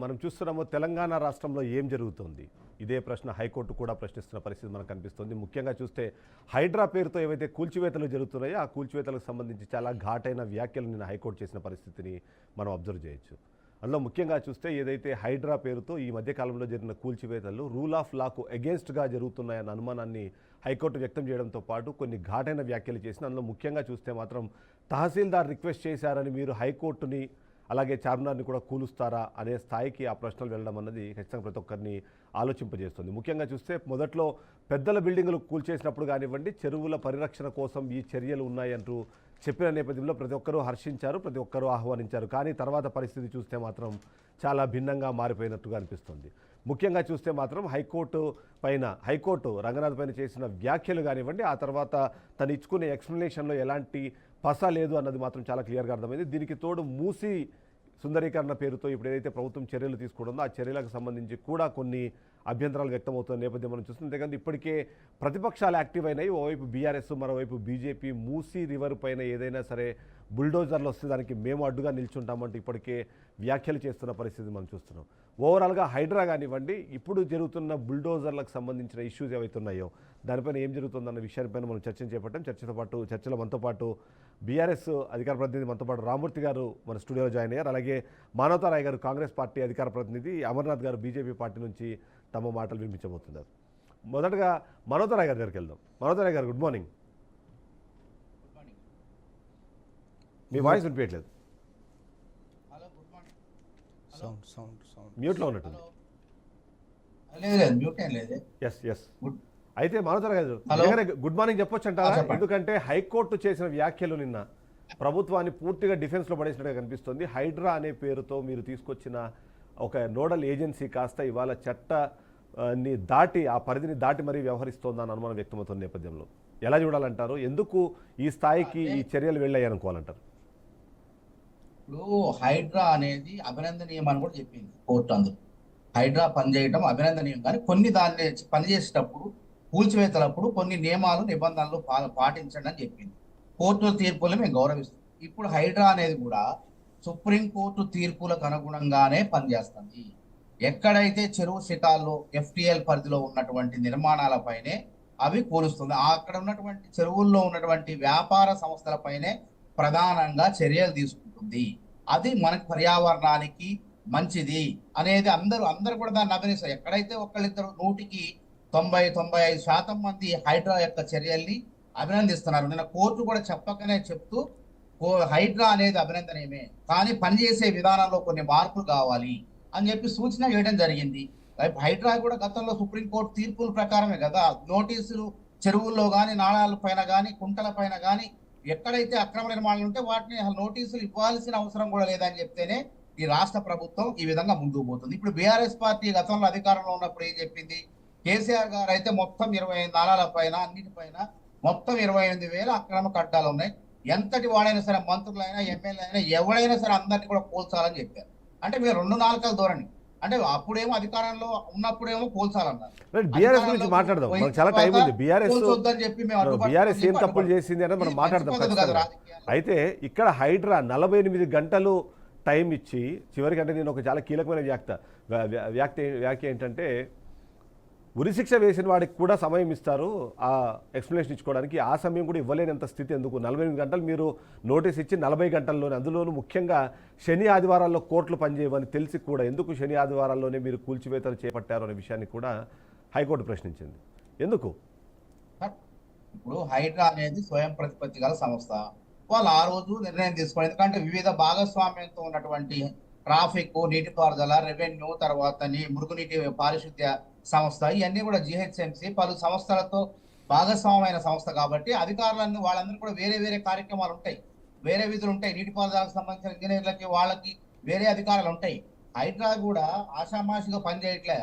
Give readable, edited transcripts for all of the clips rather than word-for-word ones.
మనం చూస్తున్నాము తెలంగాణ రాష్ట్రంలో ఏం జరుగుతుంది. ఇదే ప్రశ్న హైకోర్టు కూడా ప్రశ్నిస్తున్న పరిస్థితి మనకు కనిపిస్తుంది. ముఖ్యంగా చూస్తే హైడ్రా పేరుతో ఏవైతే కూల్చివేతలు జరుగుతున్నాయో ఆ కూల్చివేతలకు సంబంధించి చాలా ఘాటైన వ్యాఖ్యలు నిన్న హైకోర్టు చేసిన పరిస్థితిని మనం అబ్జర్వ్ చేయొచ్చు. అందులో ముఖ్యంగా చూస్తే ఏదైతే హైడ్రా పేరుతో ఈ మధ్యకాలంలో జరిగిన కూల్చివేతలు రూల్ ఆఫ్ లాకు అగేన్స్ట్గా జరుగుతున్నాయన్న అనుమానాన్ని హైకోర్టు వ్యక్తం చేయడంతో పాటు కొన్ని ఘాటైన వ్యాఖ్యలు చేసిన అందులో ముఖ్యంగా చూస్తే మాత్రం తహసీల్దార్ రిక్వెస్ట్ చేశారని మీరు హైకోర్టుని అలాగే చార్మినార్ని కూడా కూలుస్తారా అనే స్థాయికి ఆ ప్రశ్నలు వెళ్ళడం అన్నది ఖచ్చితంగా ప్రతి ఒక్కరిని ఆలోచింపజేస్తుంది. ముఖ్యంగా చూస్తే మొదట్లో పెద్దల బిల్డింగులు కూల్చేసినప్పుడు కానివ్వండి చెరువుల పరిరక్షణ కోసం ఈ చర్యలు ఉన్నాయంటూ చెప్పిన నేపథ్యంలో ప్రతి ఒక్కరూ హర్షించారు, ప్రతి ఒక్కరూ ఆహ్వానించారు. కానీ తర్వాత పరిస్థితి చూస్తే మాత్రం చాలా భిన్నంగా మారిపోయినట్టుగా అనిపిస్తుంది. ముఖ్యంగా చూస్తే మాత్రం హైకోర్టు రంగనాథ్ పైన చేసిన వ్యాఖ్యలు కానివ్వండి, ఆ తర్వాత తను ఇచ్చుకునే ఎక్స్ప్లెనేషన్లో ఎలాంటి పస లేదు అన్నది మాత్రం చాలా క్లియర్గా అర్థమైంది. దీనికి తోడు మూసి సుందరీకరణ పేరుతో ఇప్పుడు ఏదైతే ప్రభుత్వం చర్యలు తీసుకుంటుందో ఆ చర్యలకు సంబంధించి కూడా కొన్ని అభ్యంతరాలు వ్యక్తమవుతున్న నేపథ్యం మనం చూస్తుంది. అంతేకాదు ఇప్పటికే ప్రతిపక్షాలు యాక్టివ్ అయినాయి. ఓవైపు బీఆర్ఎస్, మరోవైపు బీజేపీ మూసీ రివర్ పైన ఏదైనా సరే బుల్డోజర్లు వస్తే దానికి మేము అడ్డుగా నిల్చుంటామంటూ ఇప్పటికే వ్యాఖ్యలు చేస్తున్న పరిస్థితి మనం చూస్తున్నాం. ఓవరాల్గా హైడ్రా కానివ్వండి, ఇప్పుడు జరుగుతున్న బుల్డోజర్లకు సంబంధించిన ఇష్యూస్ ఏవైతే ఉన్నాయో దానిపైన ఏం జరుగుతుందన్న విషయాలపైన మనం చర్చను చేపట్టాం. చర్చలో మనతో పాటు బీఆర్ఎస్ అధికార ప్రతినిధి మనతో పాటు రామూర్తి గారు మన స్టూడియోలో జాయిన్ అయ్యారు. అలాగే మానవతారాయ్ గారు కాంగ్రెస్ పార్టీ అధికార ప్రతినిధి, అమర్నాథ్ గారు బీజేపీ పార్టీ నుంచి తమ మాటలు వినిపించబోతున్నారు. మొదటగా మానవతారాయ్ గారి దగ్గరికి వెళ్దాం. మానవతారాయ్ గారు గుడ్ మార్నింగ్. మీ వాయిస్ వినిపించట్లేదు, మ్యూట్లో ఉన్నట్టుంది. ఎస్ అయితే మానవతారాయ్ గారు గుడ్ మార్నింగ్ చెప్పొచ్చు అంటారా? ఎందుకంటే హైకోర్టు చేసిన వ్యాఖ్యలు నిన్న ప్రభుత్వాన్ని పూర్తిగా డిఫెన్స్లో పడేసినట్టుగా కనిపిస్తుంది. హైడ్రా అనే పేరుతో మీరు తీసుకొచ్చిన ఒక నోడల్ ఏజెన్సీ కాస్త ఇవాళ చట్టాన్ని దాటి ఆ పరిధిని దాటి మరీ వ్యవహరిస్తోందని అనుమానం వ్యక్తమవుతున్న నేపథ్యంలో ఎలా చూడాలంటారు? ఎందుకు ఈ స్థాయికి ఈ చర్యలు వెళ్ళాయి అనుకోవాలంటారు? ఇప్పుడు హైడ్రా అనేది అభినందనీయం అని కూడా చెప్పింది కోర్టు. అందులో హైడ్రా పనిచేయడం అభినందనీయం, కానీ కొన్ని దాన్ని పనిచేసేటప్పుడు కూల్చివేతలప్పుడు కొన్ని నియమాలు నిబంధనలు పాటించండి అని చెప్పింది. కోర్టు తీర్పులను మేము గౌరవిస్తాం. ఇప్పుడు హైడ్రా అనేది కూడా సుప్రీంకోర్టు తీర్పులకు అనుగుణంగానే పనిచేస్తుంది. ఎక్కడైతే చెరువు శిఖాల్లో FTL పరిధిలో ఉన్నటువంటి నిర్మాణాలపైనే అవి కూలుస్తుంది. అక్కడ ఉన్నటువంటి చెరువుల్లో ఉన్నటువంటి వ్యాపార సంస్థలపైనే ప్రధానంగా చర్యలు తీసుకుంటుంది. అది మనకి పర్యావరణానికి మంచిది అనేది అందరూ కూడా దాన్ని అభినందిస్తారు. ఎక్కడైతే ఒకళ్ళిద్దరు 100కి 90-95% మంది హైడ్రా యొక్క చర్యల్ని అభినందిస్తున్నారు. నిన్న కోర్టు కూడా చెప్పకనే చెప్తూ హైడ్రా అనేది అభినందనీయమే, కానీ పనిచేసే విధానంలో కొన్ని మార్పులు కావాలి అని చెప్పి సూచన చేయడం జరిగింది. హైడ్రా కూడా గతంలో సుప్రీంకోర్టు తీర్పుల ప్రకారమే కదా నోటీసులు చెరువుల్లో కానీ, నాళాల పైన కానీ, కుంటల పైన కానీ ఎక్కడైతే అక్రమ నిర్మాణాలు ఉంటే వాటిని నోటీసులు ఇవ్వాల్సిన అవసరం కూడా లేదని చెప్తేనే ఈ రాష్ట్ర ప్రభుత్వం ఈ విధంగా ముందుకు పోతుంది. ఇప్పుడు బీఆర్ఎస్ పార్టీ గతంలో అధికారంలో ఉన్నప్పుడు ఏం చెప్పింది? కేసీఆర్ గారు అయితే మొత్తం 25 నాళాల పైన అన్నిటిపైన మొత్తం 28,000 అక్రమ కట్టాలు ఉన్నాయి. ఎంతటి వాడైనా సరే, మంత్రులైనా ఎమ్మెల్యే అయినా ఎవడైనా సరే అందరినీ కూడా పోల్చాలని చెప్పారు. అంటే మీరు 2 నాలుకల ధోరణి. అంటే అప్పుడేమో అధికారంలో ఉన్నప్పుడేమో పోల్చాలన్నారు. బీఆర్ఎస్ గురించి మాట్లాడదాం, మనకు చాలా టైం ఉంది. బీఆర్ఎస్ ఏం తప్పులు చేసింది అనేది మనం మాట్లాడదాం. అయితే ఇక్కడ హైడ్రా 48 గంటలు టైం ఇచ్చి చివరికి, అంటే నేను ఒక చాలా కీలకమైన వ్యాఖ్య ఏంటంటే ఉరిశిక్ష వేసిన వాడికి కూడా సమయం ఇస్తారు ఆ ఎక్స్ప్లెనేషన్ ఇచ్చుకోవడానికి. ఆ సమయం కూడా ఇవ్వలేనంత స్థితి ఎందుకు? 48 గంటలు మీరు నోటీస్ ఇచ్చి 40 గంటల్లోనే, అందులోనూ ముఖ్యంగా శని ఆదివారాల్లో కోర్టులు పనిచేయవని తెలిసి కూడా ఎందుకు శని ఆదివారాల్లోనే మీరు కూల్చివేతలు చేపట్టారు అనే విషయాన్ని కూడా హైకోర్టు ప్రశ్నించింది. ఎందుకు? ఇప్పుడు హైడ్రా అనేది స్వయం ప్రతిపత్తి గల సంస్థ. వాళ్ళు ఆ రోజు నిర్ణయం తీసుకోవాలి. ఎందుకంటే వివిధ భాగస్వామ్యంతో ఉన్నటువంటి ట్రాఫిక్, నీటిపారుదల, రెవెన్యూ, తర్వాత మురుగునీటి పారిశుద్ధ్య సంస్థ, ఇవన్నీ కూడా GHMC పలు సంస్థలతో భాగస్వామైన సంస్థ కాబట్టి అధికారులన్నీ వాళ్ళందరూ కూడా వేరే వేరే కార్యక్రమాలు ఉంటాయి, వేరే విధులు ఉంటాయి. నీటిపారుదలకు సంబంధించిన ఇంజనీర్లకి వాళ్ళకి వేరే అధికారాలు ఉంటాయి. హైడ్రా కూడా ఆషామాషిగా పనిచేయట్లే.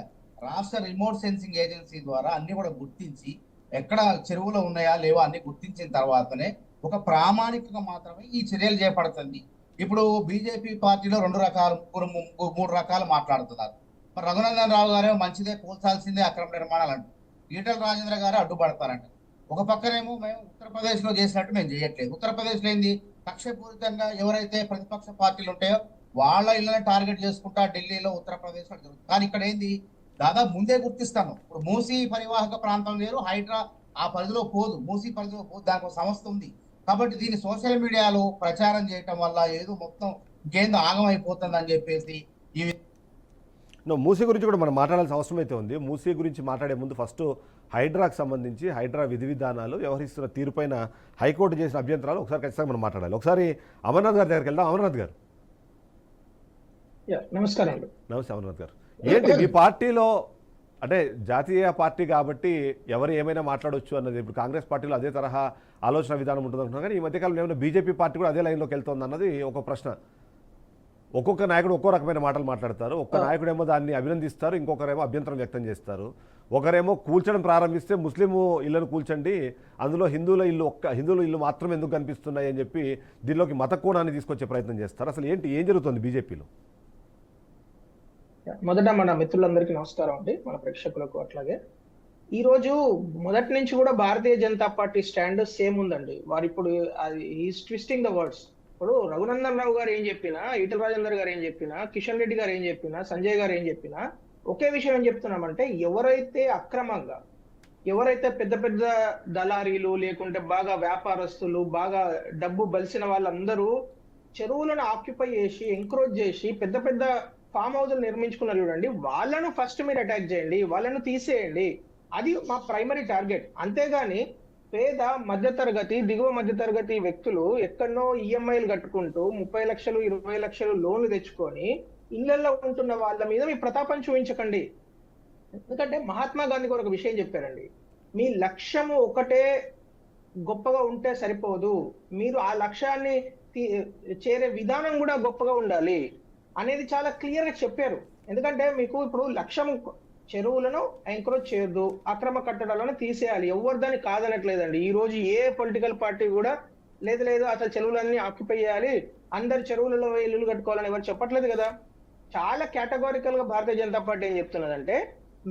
రాష్ట్ర రిమోట్ సెన్సింగ్ ఏజెన్సీ ద్వారా అన్ని కూడా గుర్తించి ఎక్కడ చెరువులు ఉన్నాయా లేవా అన్ని గుర్తించిన తర్వాతనే ఒక ప్రామాణికంగా మాత్రమే ఈ చర్యలు చేపడుతుంది. ఇప్పుడు బీజేపీ పార్టీలో 2 రకాలు 3 రకాలు మాట్లాడుతున్నారు. మరి రఘునందన్ రావు గారే మంచిదే, పోల్చాల్సిందే అక్రమ నిర్మాణాలు అంటారు. ఈటల రాజేంద్ర గారు అడ్డుపడతారంట. ఒక పక్కనేమో మేము ఉత్తరప్రదేశ్లో చేసినట్టు మేము చేయట్లేదు. ఉత్తరప్రదేశ్లో ఏంది? కక్షపూరితంగా ఎవరైతే ప్రతిపక్ష పార్టీలు ఉంటాయో వాళ్ళ ఇళ్ళని టార్గెట్ చేసుకుంటా ఢిల్లీలో ఉత్తరప్రదేశ్ లో జరుగుతుంది. కానీ ఇక్కడ ఏంది దాదాపు ముందే గుర్తిస్తాను. ఇప్పుడు మూసీ పరివాహక ప్రాంతం వేరు, హైడ్రా ఆ పరిధిలో పోదు, మూసీ పరిధిలో పోదు, దానికి ఒక సంస్థ ఉంది. కాబట్టి దీన్ని సోషల్ మీడియాలో ప్రచారం చేయటం వల్ల ఏదో మొత్తం ఇంకేందో ఆగమైపోతుంది అని చెప్పేసి ఈ మూసీ గురించి కూడా మనం మాట్లాడాల్సిన అవసరం అయితే ఉంది. మూసీ గురించి మాట్లాడే ముందు ఫస్ట్ హైడ్రాకు సంబంధించి హైడ్రా విధి విధానాలు వ్యవహరిస్తున్న తీరుపైన హైకోర్టు చేసిన అభ్యంతరాలు ఒకసారి ఖచ్చితంగా మనం మాట్లాడాలి. ఒకసారి అమర్నాథ్ గారి దగ్గరికి వెళ్దాం. అమర్నాథ్ గారు. నమస్కారం. నమస్తే అమర్నాథ్ గారు. ఏంటి మీ పార్టీలో అంటే జాతీయ పార్టీ కాబట్టి ఎవరు ఏమైనా మాట్లాడవచ్చు అన్నది, ఇప్పుడు కాంగ్రెస్ పార్టీలో అదే తరహా ఆలోచన విధానం ఉంటుంది అనుకుంటున్నాం, కానీ ఈ మధ్యకాలంలో ఏమైనా బీజేపీ పార్టీ కూడా అదే లైన్లోకి వెళ్తుంది అన్నది ఒక ప్రశ్న. ఒక్కొక్క నాయకుడు ఒక్కో రకమైన మాటలు మాట్లాడతారు. ఒక్క నాయకుడేమో దాన్ని అభినందిస్తారు, ఇంకొకరేమో అభ్యంతరం వ్యక్తం చేస్తారు. ఒకరేమో కూల్చడం ప్రారంభిస్తే ముస్లిం ఇళ్లను కూల్చండి, అందులో హిందువుల ఇల్లు మాత్రం ఎందుకు కనిపిస్తున్నాయి అని చెప్పి దీనిలోకి మత కోణాన్ని తీసుకొచ్చే ప్రయత్నం చేస్తారు. అసలు ఏం జరుగుతుంది బీజేపీలో? మొదట మన మిత్రులందరికీ నమస్కారం అండి, మన ప్రేక్షకులకు. అట్లాగే ఈ రోజు మొదటి నుంచి కూడా Bharatiya Janata party stand same ఉందండి. వారు ఇప్పుడు ట్విస్టింగ్ ద వర్డ్స్. ఇప్పుడు రఘునందన్ రావు గారు ఏం చెప్పినా, ఈటల రాజేందర్ గారు ఏం చెప్పినా, కిషన్ రెడ్డి గారు ఏం చెప్పినా, సంజయ్ గారు ఏం చెప్పినా ఒకే విషయం ఏం చెప్తున్నామంటే, ఎవరైతే అక్రమంగా, ఎవరైతే పెద్ద పెద్ద దళారీలు లేకుంటే బాగా వ్యాపారస్తులు, బాగా డబ్బు బలిసిన వాళ్ళందరూ చెరువులను ఆక్యుపై చేసి ఎంకరేజ్ చేసి పెద్ద పెద్ద ఫామ్ హౌస్లు నిర్మించుకున్నారు చూడండి, వాళ్ళను ఫస్ట్ మీరు అటాక్ చేయండి, వాళ్ళను తీసేయండి. అది మా ప్రైమరీ టార్గెట్. అంతేగాని పేద మధ్యతరగతి, దిగువ మధ్యతరగతి వ్యక్తులు ఎక్కడనో ఈఎంఐలు కట్టుకుంటూ 30 లక్షలు 20 లక్షలు లోన్లు తెచ్చుకొని ఇళ్లలో ఉంటున్న వాళ్ళ మీద మీ ప్రతాపం చూపించకండి. ఎందుకంటే మహాత్మా గాంధీ కూడా ఒక విషయం చెప్పారండి, మీ లక్ష్యము ఒకటే గొప్పగా ఉంటే సరిపోదు, మీరు ఆ లక్ష్యాన్ని చేరే విధానం కూడా గొప్పగా ఉండాలి అనేది చాలా క్లియర్ గా చెప్పారు. ఎందుకంటే మీకు ఇప్పుడు లక్ష్యం చెరువులను ఎంకరేజ్ చేయొద్దు, అక్రమ కట్టడాలను తీసేయాలి, ఎవరు దాన్ని కాదనట్లేదండి. ఈ రోజు ఏ పొలిటికల్ పార్టీ కూడా లేదు అసలు చెరువులన్నీ ఆక్యుపై చేయాలి, అందరు చెరువులలో ఇల్లు కట్టుకోవాలని ఎవరు చెప్పట్లేదు కదా. చాలా కేటగారికల్ గా భారతీయ జనతా పార్టీ ఏం చెప్తున్నదంటే,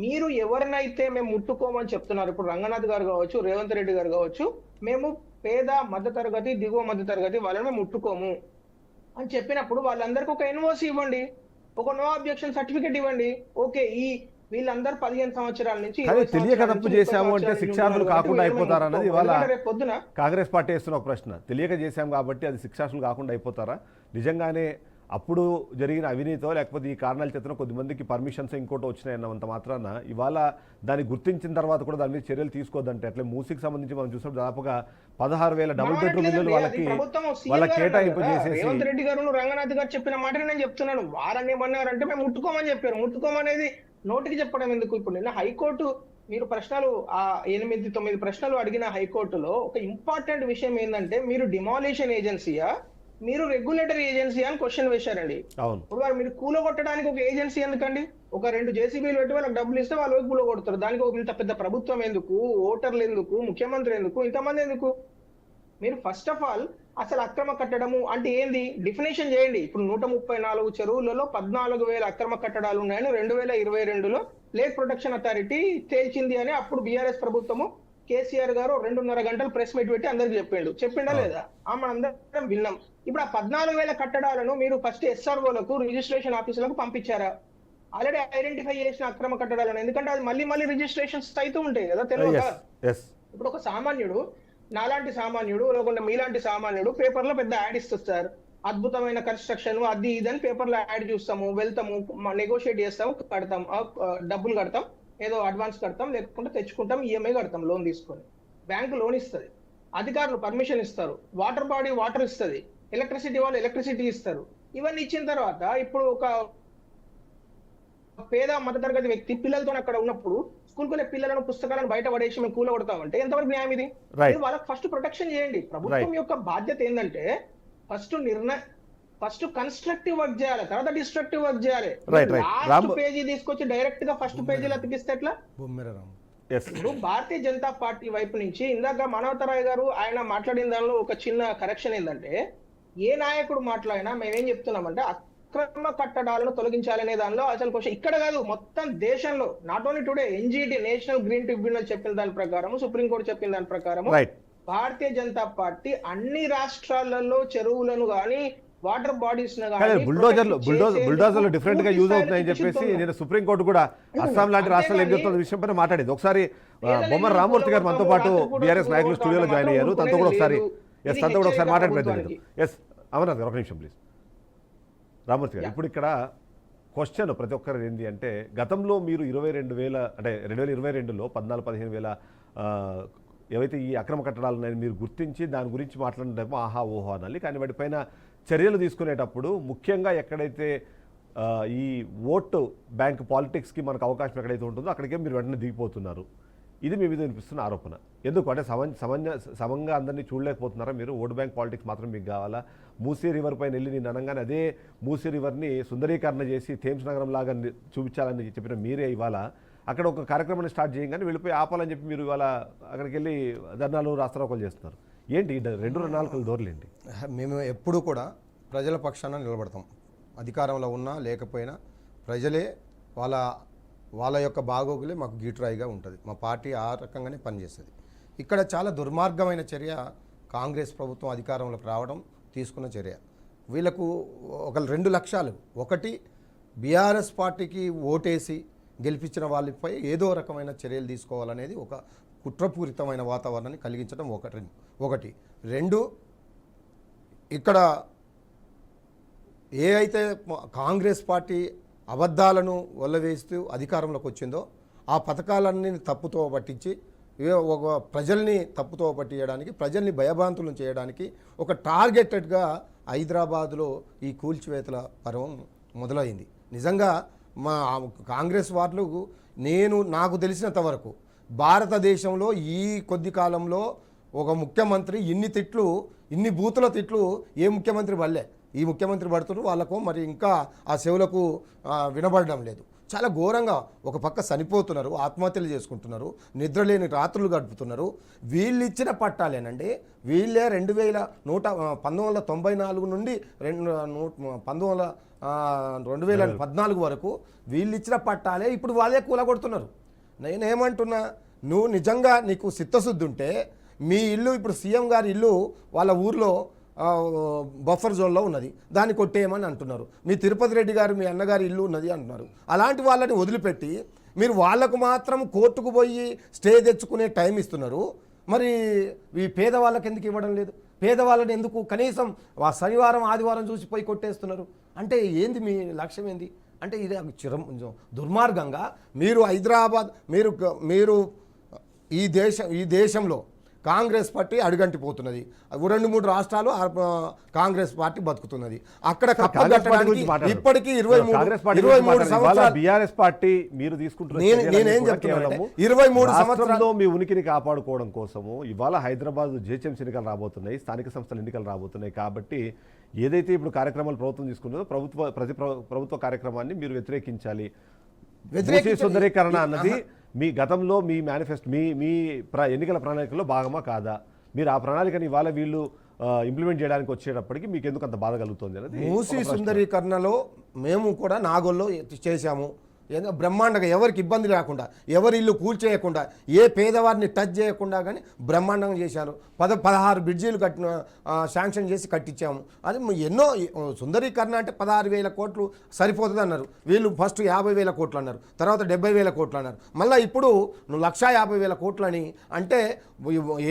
మీరు ఎవరినైతే మేము ముట్టుకోమని చెప్తున్నారు, ఇప్పుడు రంగనాథ్ గారు కావచ్చు, రేవంత్ రెడ్డి గారు కావచ్చు, మేము పేద మధ్యతరగతి దిగువ మధ్యతరగతి వాళ్ళని మేము ముట్టుకోము అని చెప్పినప్పుడు వాళ్ళందరికీ ఒక ఎన్ఓసి ఇవ్వండి, ఒక నో అబ్జెక్షన్ సర్టిఫికేట్ ఇవ్వండి. ఓకే, ఈ వీళ్ళందరూ 15 సంవత్సరాల నుంచి తెలియక తప్పు చేశాము అంటే శిక్షార్హులు కాకుండా అయిపోతారా అన్నది ఇవాళ పొద్దున కాంగ్రెస్ పార్టీ వేస్తున్న ఒక ప్రశ్న. తెలియక చేశాం కాబట్టి అది శిక్షార్హులు కాకుండా అయిపోతారా? నిజంగానే అప్పుడు జరిగిన అవినీతో లేకపోతే ఈ కారణాల చేతన కొద్దిమందికి పర్మిషన్స్ ఇంకోటి వచ్చినాయన్నంత మాత్రాన ఇవాళ దాన్ని గుర్తించిన తర్వాత కూడా దాని మీద చర్యలు తీసుకోవద్దంటే అట్లే మూసీకి సంబంధించి మనం చూసినప్పుడు దాదాపుగా 16,000 డబుల్ బెడ్రూమ్ ఇల్లు వాళ్ళ కేటాయింపు చేసేసి, రేవంత్ రెడ్డి గారు రంగనాథ్ గారు చెప్పిన మాట నేను చెప్తున్నాను. వారని ఏమన్నారంటే మేము ముట్టుకోమని చెప్పారు. ముట్టుకోమనేది నోటికి చెప్పడం ఎందుకు? ఇప్పుడు నిన్న హైకోర్టు మీరు ప్రశ్నలు 8-9 ప్రశ్నలు అడిగిన హైకోర్టులో ఒక ఇంపార్టెంట్ విషయం ఏంటంటే, మీరు డిమాలిషన్ ఏజెన్సీయా మీరు రెగ్యులేటరీ ఏజెన్సీ అని క్వశ్చన్ వేశారండి. ఇప్పుడు మీరు కూలగొట్టడానికి ఒక ఏజెన్సీ ఎందుకండి? ఒక 2 జేసీబీలు పెట్టి వాళ్ళకి డబ్బులు ఇస్తే వాళ్ళు కూలగొడతారు. దానికి ఇంత పెద్ద ప్రభుత్వం ఎందుకు, ఓటర్లు ఎందుకు, ముఖ్యమంత్రి ఎందుకు, ఇంతమంది ఎందుకు? మీరు ఫస్ట్ ఆఫ్ ఆల్ అసలు అక్రమ కట్టడము అంటే ఏంది డిఫినేషన్ చేయండి. ఇప్పుడు 134 చెరువులలో 14,000 అక్రమ కట్టడాలు ఉన్నాయని 2022లో లేక్ ప్రొటెక్షన్ అథారిటీ తేల్చింది అని అప్పుడు బీఆర్ఎస్ ప్రభుత్వము కేసీఆర్ గారు 2.5 గంటలు ప్రెస్ మీట్ పెట్టి అందరికి చెప్పిండా లేదా? మనందరం విన్నాం. ఇప్పుడు ఆ 14,000 కట్టడాలను మీరు ఫస్ట్ ఎస్ఆర్ఓలకు, రిజిస్ట్రేషన్ ఆఫీసులకు పంపించారా? ఆల్రెడీ ఐడెంటిఫై చేసిన అక్రమ కట్టడాలను, ఎందుకంటే అది మళ్ళీ రిజిస్ట్రేషన్స్ అయితే ఉంటాయి కదా తెలియక. ఇప్పుడు ఒక సామాన్యుడు, నాలాంటి సామాన్యుడు లేకుంటే మీలాంటి సామాన్యుడు పేపర్లో పెద్ద యాడ్ ఇస్తారు, అద్భుతమైన కన్స్ట్రక్షన్ అది ఇదని పేపర్లో యాడ్ చూస్తాము, వెళ్తాము, నెగోషియేట్ చేస్తాము, కడతాం, డబ్బులు కడతాం, ఏదో అడ్వాన్స్ కడతాం, లేకుంటే తెచ్చుకుంటాం, ఈఎంఐ కడతాం, లోన్ తీసుకొని. బ్యాంకు లోన్ ఇస్తుంది, అధికారులు పర్మిషన్ ఇస్తారు, వాటర్ బాడీ వాటర్ ఇస్తుంది, ఎలక్ట్రిసిటీ వాళ్ళు ఎలక్ట్రిసిటీ ఇస్తారు. ఇవన్నీ ఇచ్చిన తర్వాత ఇప్పుడు ఒక పేద మధ్యతరగతి వ్యక్తి పిల్లలతో అక్కడ ఉన్నప్పుడు స్కూల్ కొనే పిల్లలను, పుస్తకాలను బయట పడేసి మేము కూల కొడతామంటే ఎంతవరకు న్యాయం ఇది? వాళ్ళకి ఫస్ట్ ప్రొటెక్షన్ చేయండి. ప్రభుత్వం యొక్క బాధ్యత ఏంటంటే ఫస్ట్ కన్స్ట్రక్టివ్ వర్క్ చేయాలి, తర్వాత డిస్ట్రక్టివ్ వర్క్ చేయాలి. లాస్ట్ పేజీ తీసుకొచ్చి డైరెక్ట్ గా ఫస్ట్ పేజీలో అతికిస్తే ఎట్లా? ఇప్పుడు భారతీయ జనతా పార్టీ వైపు నుంచి ఇందాక మానవతరాయ్ గారు ఆయన మాట్లాడిన దానిలో ఒక చిన్న కరెక్షన్ ఏంటంటే, ఏ నాయకుడు మాట్లాడినా మేమేం చెప్తున్నామంటే అక్రమ కట్టడాలను తొలగించాలనే దానిలో అసలు క్వశ్చన్ ఇక్కడ కాదు, మొత్తం దేశంలో. Not only today, NGT national green tribunal చెప్పిన దాని ప్రకారం, సుప్రీంకోర్టు చెప్పిన దాని ప్రకారం భారతీయ జనతా పార్టీ అన్ని రాష్ట్రాలలో చెరువులను గాని వాటర్ బాడీస్ బుల్డోజర్లు డిఫరెంట్ గా యూజ్ అవుతున్నాయని చెప్పేసి నేను సుప్రీంకోర్టు కూడా అస్సాం లాంటి రాష్ట్రాలు ఏం చెప్తున్న విషయం పైన మాట్లాడేది. ఒకసారి బొమ్మర రామమూర్తి గారు మనతో పాటు బీఆర్ఎస్ నాయకులు స్టూడియోలో జాయిన్ అయ్యారు. తనతో కూడా ఒకసారి మాట్లాడే ప్రయత్నం చేద్దాం. ఎస్ అమర్నాథ్ గారు ఒక నిమిషం ప్లీజ్. రామమూర్తి గారు, ఇప్పుడు ఇక్కడ క్వశ్చన్ ప్రతి ఒక్కరు ఏంటి అంటే, గతంలో మీరు 22,000 అంటే 2022లో 14-15,000 ఏవైతే ఈ అక్రమ కట్టడాలు ఉన్నాయని మీరు గుర్తించి దాని గురించి మాట్లాడటం ఆహా ఓహో అనాలి. కానీ వాటిపైన చర్యలు తీసుకునేటప్పుడు ముఖ్యంగా ఎక్కడైతే ఈ ఓటు బ్యాంక్ పాలిటిక్స్కి మనకు అవకాశం ఎక్కడైతే ఉంటుందో అక్కడికే మీరు వెంటనే దిగిపోతున్నారు. ఇది మీ మీద వినిపిస్తున్న ఆరోపణ. ఎందుకు అంటే సమంగా అందరినీ చూడలేకపోతున్నారా మీరు? ఓటు బ్యాంక్ పాలిటిక్స్ మాత్రం మీకు కావాలా? మూసీ రివర్ పైన వెళ్ళి నేను అనగానే అదే మూసీ రివర్ని సుందరీకరణ చేసి థేమ్స్ నగరం లాగా చూపించాలని చెప్పిన మీరే ఇవాళ అక్కడ ఒక కార్యక్రమాన్ని స్టార్ట్ చేయగానే వెళ్ళిపోయి ఆపాలని చెప్పి మీరు ఇవాళ అక్కడికి వెళ్ళి ధర్నాలు రాస్తారోకలు చేస్తున్నారు. ఏంటి 2-4 ధోరణి? మేము ఎప్పుడూ కూడా ప్రజల పక్షాన నిలబడతాం. అధికారంలో ఉన్నా లేకపోయినా ప్రజలే వాళ్ళ యొక్క బాగోగులే మాకు గీటురాయిగా ఉంటుంది. మా పార్టీ ఆ రకంగానే పనిచేస్తుంది. ఇక్కడ చాలా దుర్మార్గమైన చర్య కాంగ్రెస్ ప్రభుత్వం అధికారంలోకి రావడం తీసుకున్న చర్య. వీళ్ళకు ఒక 2 లక్ష్యాలు. ఒకటి, బీఆర్ఎస్ పార్టీకి ఓటేసి గెలిపించిన వాళ్ళపై ఏదో రకమైన చర్యలు తీసుకోవాలనేది ఒక కుట్రపూరితమైన వాతావరణాన్ని కలిగించడం ఒకటి. 2, ఇక్కడ ఏ అయితే కాంగ్రెస్ పార్టీ అబద్ధాలను వల్లవేస్తూ అధికారంలోకి వచ్చిందో ఆ పథకాలన్నీ తప్పుతో పట్టించి ఒక ప్రజల్ని తప్పుతో పట్టించడానికి, ప్రజల్ని భయభ్రాంతులను చేయడానికి ఒక టార్గెటెడ్గా హైదరాబాదులో ఈ కూల్చివేతల పర్వం మొదలైంది. నిజంగా మా కాంగ్రెస్ వాళ్ళు నాకు తెలిసినంత వరకు భారతదేశంలో ఈ కొద్ది కాలంలో ఒక ముఖ్యమంత్రి ఇన్ని బూతుల తిట్లు ఏ ముఖ్యమంత్రి పడలే. ఈ ముఖ్యమంత్రి పడుతున్నారు, వాళ్ళకు మరి ఇంకా ఆ సేవలకు వినబడడం లేదు. చాలా ఘోరంగా ఒక పక్క చనిపోతున్నారు, ఆత్మహత్యలు చేసుకుంటున్నారు, నిద్రలేని రాత్రులు గడుపుతున్నారు. వీళ్ళు ఇచ్చిన పట్టాలేనండి. వీళ్ళే 1994 నుండి 2014 వరకు వీళ్ళు ఇచ్చిన పట్టాలే ఇప్పుడు వాళ్ళే కూలగొడుతున్నారు. నేనేమంటున్నా, నువ్వు నిజంగా నీకు చిత్తశుద్ధి ఉంటే మీ ఇల్లు, ఇప్పుడు సీఎం గారి ఇల్లు వాళ్ళ ఊర్లో బఫర్ జోన్లో ఉన్నది, దాన్ని కొట్టేయమని అంటున్నారు. మీ తిరుపతి రెడ్డి గారు మీ అన్నగారి ఇల్లు ఉన్నది అంటున్నారు. అలాంటి వాళ్ళని వదిలిపెట్టి మీరు వాళ్లకు మాత్రం కోర్టుకు పోయి స్టే తెచ్చుకునే టైం ఇస్తున్నారు. మరి ఈ పేదవాళ్ళకి ఎందుకు ఇవ్వడం లేదు? పేదవాళ్ళని ఎందుకు కనీసం శనివారం ఆదివారం చూసి పోయి కొట్టేస్తున్నారు? అంటే ఏంది మీ లక్ష్యం ఏంది? అంటే ఇది దుర్మార్గంగా మీరు హైదరాబాద్ మీరు ఈ దేశంలో కాంగ్రెస్ పార్టీ అడుగంటిపోతున్నది. 2-3 రాష్ట్రాలు కాంగ్రెస్ పార్టీ బతుకుతున్నది. అక్కడ ఇప్పటికీ 23 సంవత్సరాలు బీఆర్ఎస్ పార్టీ మీరు తీసుకుంటున్న 23 సంవత్సరాల్లో మీ ఉనికిని కాపాడుకోవడం కోసము ఇవాళ హైదరాబాద్ జిహెచ్ఎంసీ ఎన్నికలు రాబోతున్నాయి, స్థానిక సంస్థల ఎన్నికలు రాబోతున్నాయి. కాబట్టి ఏదైతే ఇప్పుడు కార్యక్రమాలు ప్రభుత్వం తీసుకుంటుందో ప్రభుత్వ కార్యక్రమాన్ని మీరు వ్యతిరేకించాలి. సుందరీకరణ అన్నది మీ గతంలో మీ మేనిఫెస్టో మీ ఎన్నికల ప్రణాళికలో భాగమా కాదా? మీరు ఆ ప్రణాళికని ఇవాళ వీళ్ళు ఇంప్లిమెంట్ చేయడానికి వచ్చేటప్పటికి మీకు ఎందుకు అంత బాధ కలుగుతుంది అనేది. మూసీ సుందరీకరణలో మేము కూడా నాగోల్లో చేశాము. బ్రహ్మాండంగా ఎవరికి ఇబ్బంది లేకుండా, ఎవరి ఇల్లు కూల్చేయకుండా, ఏ పేదవారిని టచ్ చేయకుండా కానీ బ్రహ్మాండంగా చేశారు. 16 బ్రిడ్జీలు శాంక్షన్ చేసి కట్టించాము. అది ఎన్నో సుందరీకరణ అంటే 16,000 కోట్లు సరిపోతుంది అన్నారు. వీళ్ళు ఫస్ట్ 50,000 కోట్లు అన్నారు, తర్వాత 70,000 కోట్లు అన్నారు. మళ్ళీ ఇప్పుడు 1,50,000 కోట్లని అంటే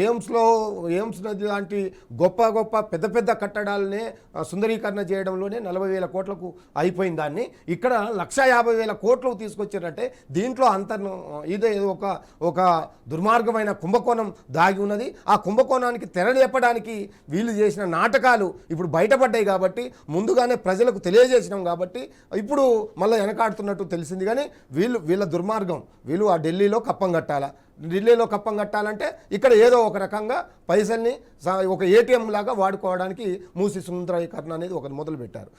ఎయిమ్స్ నది లాంటి గొప్ప పెద్ద కట్టడాలనే సుందరీకరణ చేయడంలోనే 40,000 కోట్లకు అయిపోయింది. దాన్ని ఇక్కడ 1,50,000 కోట్లు తీసుకొచ్చారంటే దీంట్లో ఇదే ఒక దుర్మార్గమైన కుంభకోణం దాగి ఉన్నది. ఆ కుంభకోణానికి తెరలేపడానికి వీళ్ళు చేసిన నాటకాలు ఇప్పుడు బయటపడ్డాయి. కాబట్టి ముందుగానే ప్రజలకు తెలియజేసినాం కాబట్టి ఇప్పుడు మళ్ళీ వెనకాడుతున్నట్టు తెలిసింది. కానీ వీళ్ళ దుర్మార్గం, వీళ్ళు ఆ ఢిల్లీలో కప్పం కట్టాలంటే ఇక్కడ ఏదో ఒక రకంగా పైసల్ని ఒక ఏటీఎం లాగా వాడుకోవడానికి మూసి సుందరీకరణ అనేది ఒకటి మొదలుపెట్టారు.